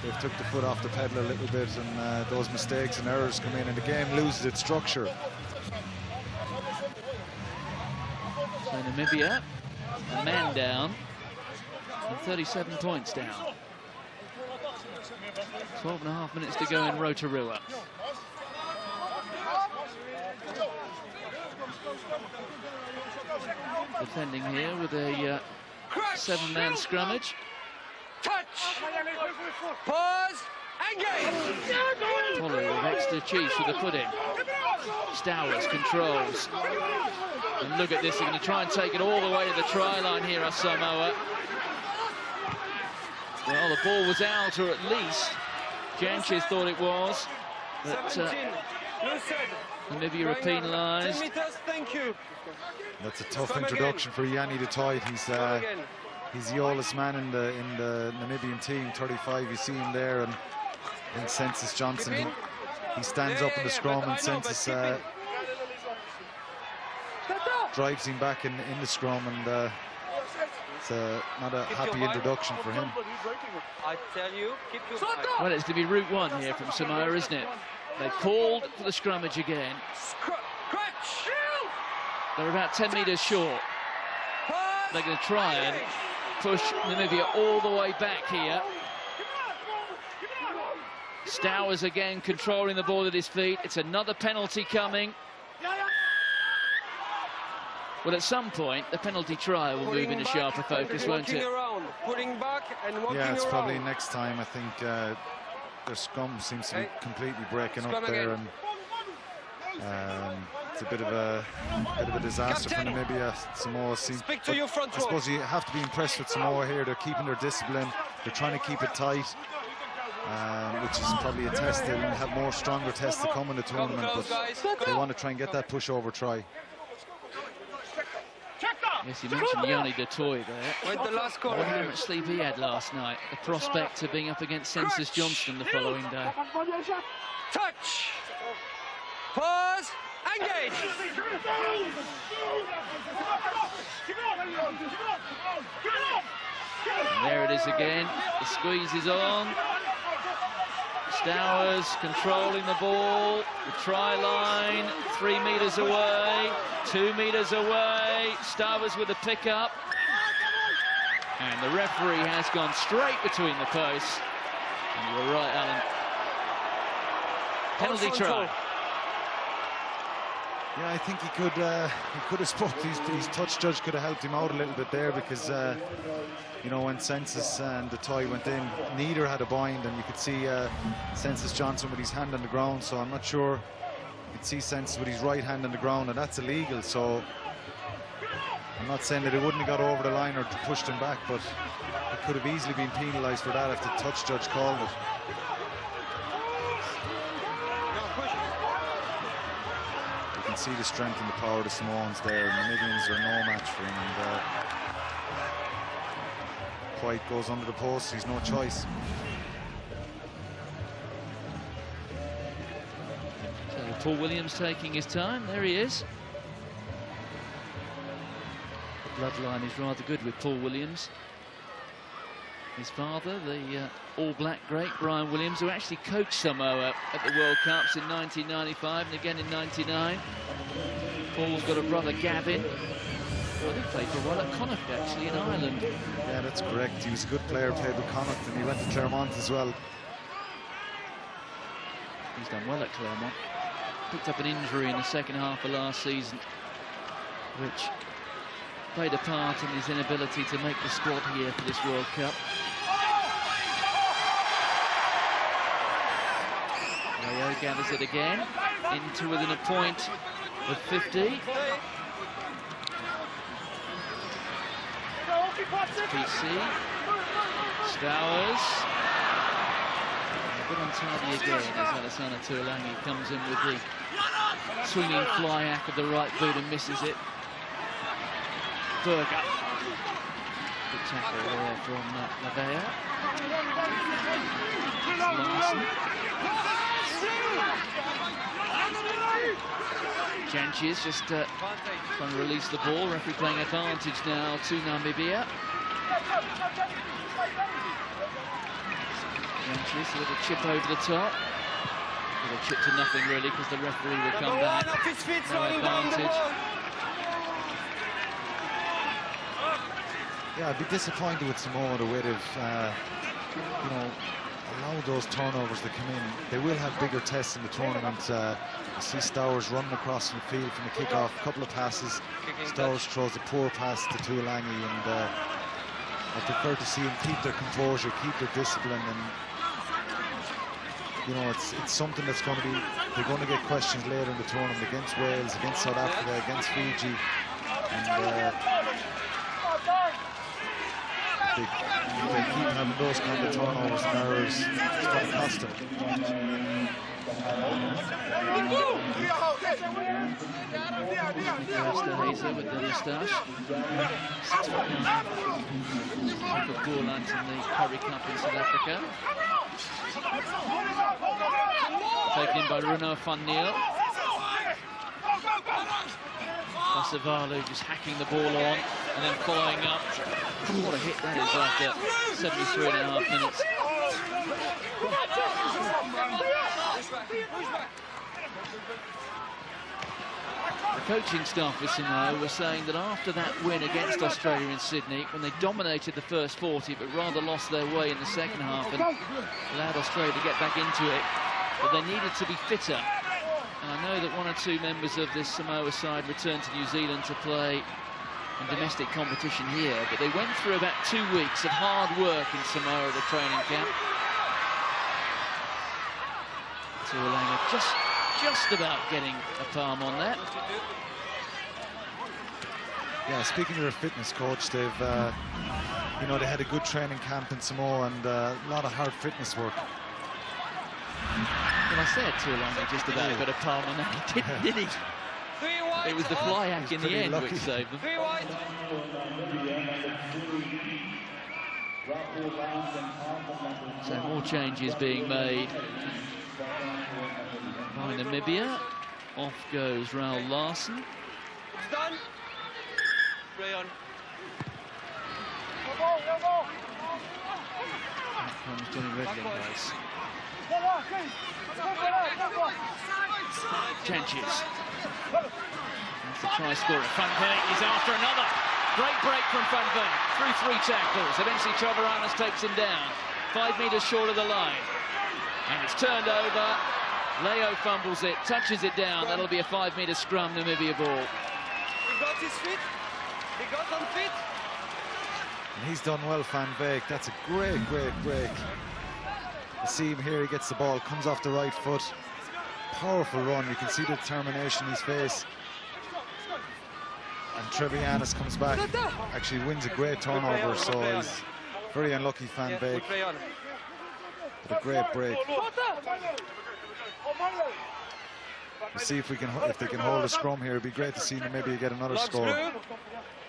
they've took the foot off the pedal a little bit, and those mistakes and errors come in, and the game loses its structure. So Namibia, a man down, and 37 points down. 12.5 minutes to go in Rotorua. Defending here with a 7-man scrummage. Touch. Pause. Engage. Follow with extra cheese for the pudding. Stowers controls. And look at this, they're going to try and take it all the way to the try line here at Samoa. Well, the ball was out, or at least Janches thought it was. But 17. Namibia are penalised. 10 meters, thank you. That's a tough introduction for Yanni de Toit. He's the oldest man in the Namibian team, 35. You see him there, and I think Census Johnson, he stands up in the scrum, and Census drives him back in the scrum, and it's not a happy introduction for him. I tell you, keep your Well, it's to be route 1 here from Samoa, isn't it? They called for the scrummage again. Scratch. They're about 10 metres short. They're going to try and push Namibia all the way back here. Stowers again controlling the ball at his feet. It's another penalty coming. Well, at some point, the penalty try will move into sharper focus, won't it? Pulling back and walking Yeah, it's around. probably next time. I think their scrum seems to be completely breaking up there, and it's a bit of a disaster for Namibia. Samoa seems. Speak to your front I suppose you have to be impressed with Samoa here. They're keeping their discipline. They're trying to keep it tight, which is probably a test. They'll have more stronger tests to come in the tournament, but they want to try and get that pushover try. Yes, you mentioned Yanni de Toy there. Wait, the last corner. How much sleep he had last night. The prospect of being up against Census Johnston the following day. Touch. Pause. Engage. And there it is again. The squeeze is on. Stowers controlling the ball. The try line, 3 metres away, 2 metres away. Stowers with a pick-up. And the referee has gone straight between the posts. And you were right, Alan. Penalty try. Yeah, I think he could have spoke. His touch judge could have helped him out a little bit there, because you know, when Census and the tie went in, neither had a bind, and you could see Census Johnson with his hand on the ground. So I'm not sure. You could see Census with his right hand on the ground, and that's illegal. So I'm not saying that it wouldn't have got over the line or pushed him back, but it could have easily been penalised for that if the touch judge called it. See the strength and the power of the Samoans there, and the Namibians are no match for him. And White goes under the post, he's no choice. So Paul Williams taking his time. There he is. The bloodline is rather good with Paul Williams. His father, the All Black great Brian Williams, who actually coached Samoa at the World Cups in 1995 and again in 99. Paul's got a brother, Gavin. Well, he played for Wallach Connacht, actually, in Ireland. Yeah, that's correct. He was a good player, played with Connacht, and he went to Claremont as well. He's done well at Claremont. Picked up an injury in the second half of last season, which played a part in his inability to make the squad here for this World Cup. Rayo gathers it again, into within a point of 50. PC, Stowers, a bit untidy again as Alessandro Tuolangi comes in with the swinging fly hack of the right boot and misses it. Berger. Good tackle there from Lavea. Larson. Janches just trying to release the ball. Referee playing advantage now to Namibia. Janches, a little chip over the top. A little chip to nothing really, because the referee will come back. No advantage. Yeah, I'd be disappointed with Samoa the way they've, you know, allowed those turnovers to come in. They will have bigger tests in the tournament. You see Stowers running across the field from the kick-off, a couple of passes. Stowers throws a poor pass to Tuolangi, and I prefer to see them keep their composure, keep their discipline, and you know, it's something that's going to be, they're going to get questions later in the tournament against Wales, against South Africa, against Fiji, and they keep having those kind of turnovers and errors. It's going to cost them. Hazer with the moustache. Michael Gorlant in the Curry Cup in South Africa. Taken in by Bruno van Niel. Pasavalu just hacking the ball on and then following up. What a hit that is after 73.5 minutes. The coaching staff with Samoa were saying that after that win against Australia in Sydney, when they dominated the first 40 but rather lost their way in the second half and allowed Australia to get back into it, that they needed to be fitter. And I know that one or two members of this Samoa side returned to New Zealand to play in domestic competition here, but they went through about 2 weeks of hard work in Samoa at the training camp. Tuolangi just about getting a palm on that. Yeah, speaking of their fitness coach, they've, you know, they had a good training camp in Samoa and a lot of hard fitness work. Well, I said Tuolangi just about got a palm on that. He didn't, did he? It was the fly hack in the end lucky. which saved them. 3 wide. So more changes being made by Namibia. Off goes Raoul Larson. It's done. Play on. Out comes Johnny Redling-Grace. Janches. That's the try scorer. Van Beek is after another. Great break from Van Beek. Through 3 tackles. Eventually Travaranas takes him down. 5 metres short of the line. And it's turned over. Leo fumbles it, touches it down. That'll be a 5-metre scrum, Namibia ball. He got his feet. He got on feet. And he's done well, Van Beek. That's a great break. You see him here, he gets the ball, comes off the right foot. Powerful run, you can see the determination in his face. And Trevianis comes back, actually wins a great turnover, so he's very unlucky, Van Beek. But a great break. We'll see if they can hold a scrum here. It'd be great to see Namibia get another score.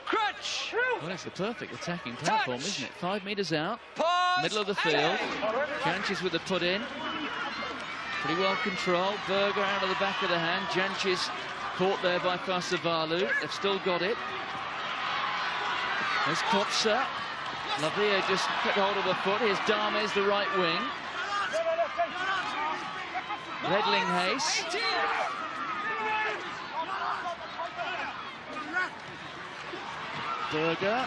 Crutch. Well, it's the perfect attacking platform, isn't it? 5 metres out, Pause. middle of the field. Janches with the put in. Pretty well controlled. Berger out of the back of the hand. Janches caught there by Fasavalu. They've still got it. There's Kopsa. Lavia just kept hold of the foot. Here's Dames, the right wing. Redling-Hayes. Berger.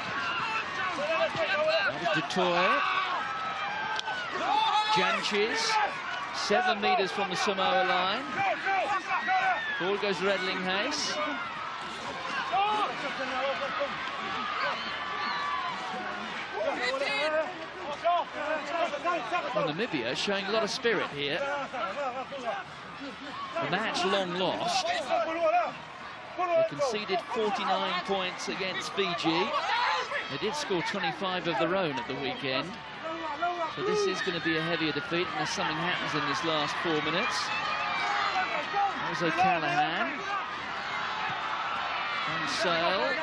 That was Dutoy. Janches. 7 metres from the Samoa line. Forward goes Redling-Hayes. Well, Namibia showing a lot of spirit here. The match long lost. They conceded 49 points against Fiji. They did score 25 of their own at the weekend. So this is going to be a heavier defeat unless something happens in this last 4 minutes. There's O'Callaghan. Van Sale.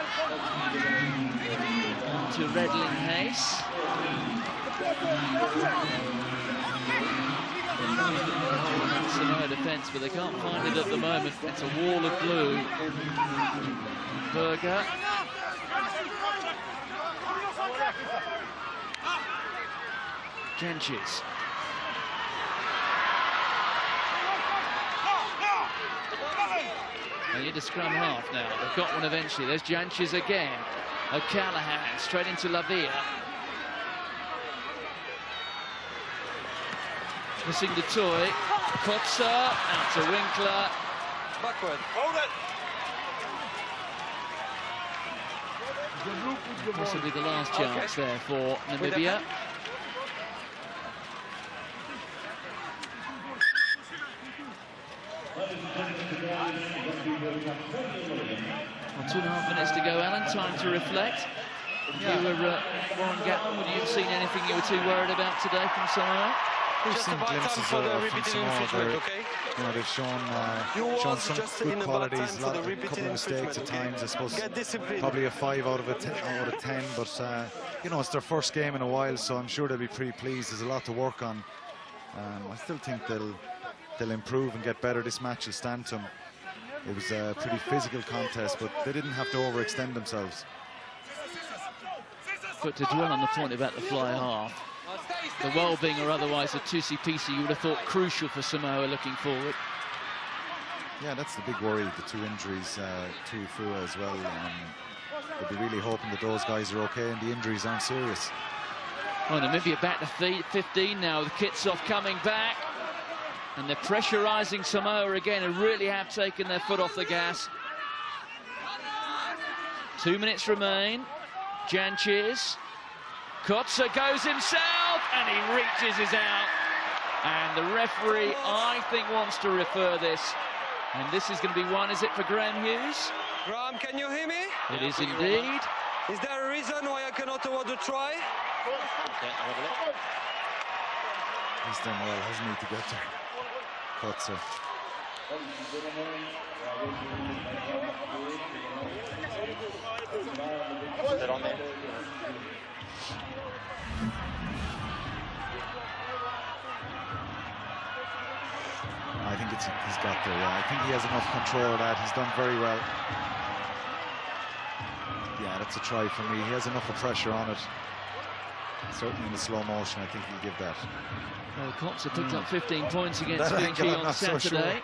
To Redling-Hayes. Samoa defence, but they can't find it at the moment. It's a wall of blue. Berger. Janches. They need a scrum half now. They've got one eventually. There's Janches again. O'Callaghan straight into Lavia. Missing the toy. Kopsa out to Winkler. Backward. Possibly the last chance there for Namibia. Well, 2.5 minutes to go, Alan. Time to reflect. You were Warren Gatton. Would you have seen anything you were too worried about today from Samoa? We've seen glimpses from Samoa. You know, they've shown some good qualities, a couple of mistakes at times, I suppose. Probably a 5 out of 10, but you know, it's their first game in a while, so I'm sure they'll be pretty pleased. There's a lot to work on. I still think they'll improve and get better. This match will stand to them. It was a pretty physical contest, but they didn't have to overextend themselves. But to dwell on the point about the fly half, the well-being or otherwise of Tusi-Pisi, you would have thought crucial for Samoa looking forward. Yeah, that's the big worry, the 2 injuries, Tuifua as well. They'll be really hoping that those guys are okay and the injuries aren't serious. Well, Namibia back to 15 now, with Kitshoff coming back. And they're pressurising Samoa again, and really have taken their foot off the gas. 2 minutes remain. Janches. Kotsa goes himself, and he reaches his out. And the referee, I think, wants to refer this. And this is going to be one, is it, for Graham Hughes? Graham, can you hear me? It is indeed. Is there a reason why I cannot award the try? He's done well, hasn't he, to get there? Kotsa. Sit on there. I think he's got there, yeah. I think he has enough control of that. He's done very well. Yeah, that's a try for me. He has enough of pressure on it. Certainly in the slow motion, I think he'll give that. Well, Cops have picked up 15 points against That Fiji angle, I'm on not so Saturday.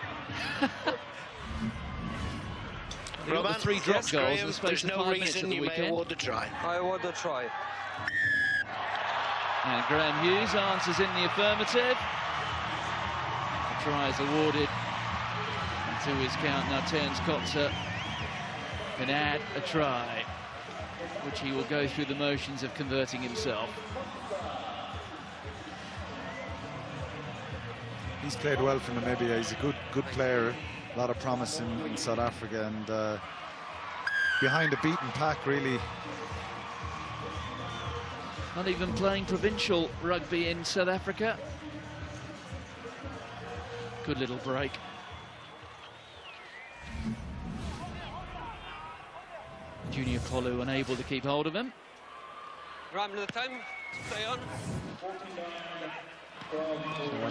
They got the 3 drop goals in the space of 5 minutes at the weekend. I award the try. And Graham Hughes answers in the affirmative. The try is awarded. And to his count now turns Kotzer can add a try, which he will go through the motions of converting himself. He's played well for Namibia. He's a good player. A lot of promise in South Africa, and behind a beaten pack, really. Not even playing provincial rugby in South Africa. Good little break. Junior Polu unable to keep hold of him. Ram the time. Stay on.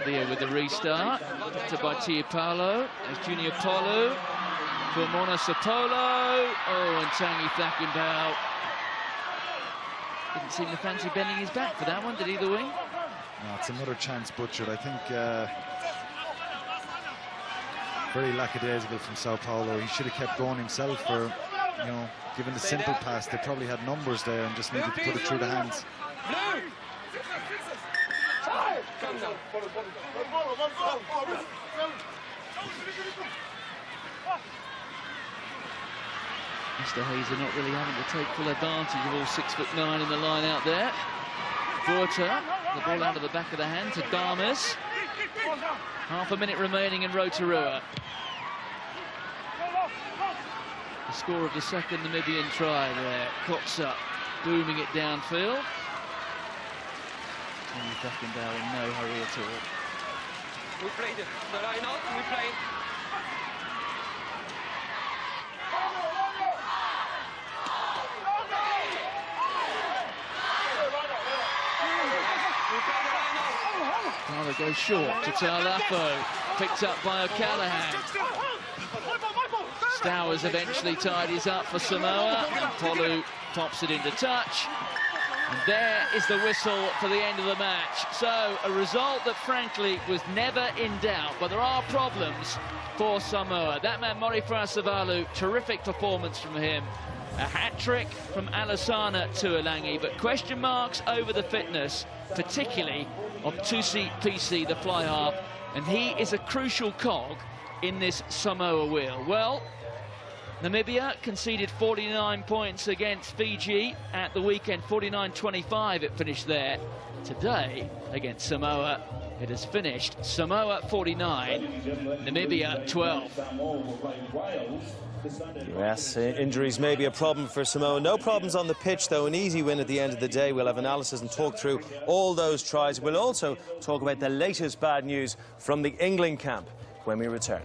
Here with the restart, to by Tiapalo, as Junior Polu, for Mona Sapolo, and Tangi Thakenbau. Didn't seem to fancy bending his back for that one, did he, the wing? No, it's another chance butchered. I think very lackadaisical from Sao Paulo. He should have kept going himself for, you know, given the simple pass. They probably had numbers there and just needed to put it through the hands. Mr. Hayes are not really having to take full advantage of all 6'9" in the line out there. Burta, the ball out of the back of the hand to Damas. Half a minute remaining in Rotorua. The score of the second Namibian try there. Kotzer booming it downfield. Tangi Thakenbau in no hurry at all. We played it. The line out, we played. Tyler goes short to Talafo, picked up by O'Callaghan. Stowers eventually tidies up for Samoa, and Polu pops it into touch. And there is the whistle for the end of the match. So a result that frankly was never in doubt, but there are problems for Samoa. That man Morifra Savalu, terrific performance from him. A hat-trick from Alassana Tuolangi, but question marks over the fitness, particularly of Tusi PC, the fly half, and he is a crucial cog in this Samoa wheel. Well, Namibia conceded 49 points against Fiji at the weekend, 49-25 it finished there. Today, against Samoa, it has finished Samoa 49, Namibia 12. Yes, injuries may be a problem for Samoa. No problems on the pitch, though. An easy win at the end of the day. We'll have analysis and talk through all those tries. We'll also talk about the latest bad news from the England camp when we return.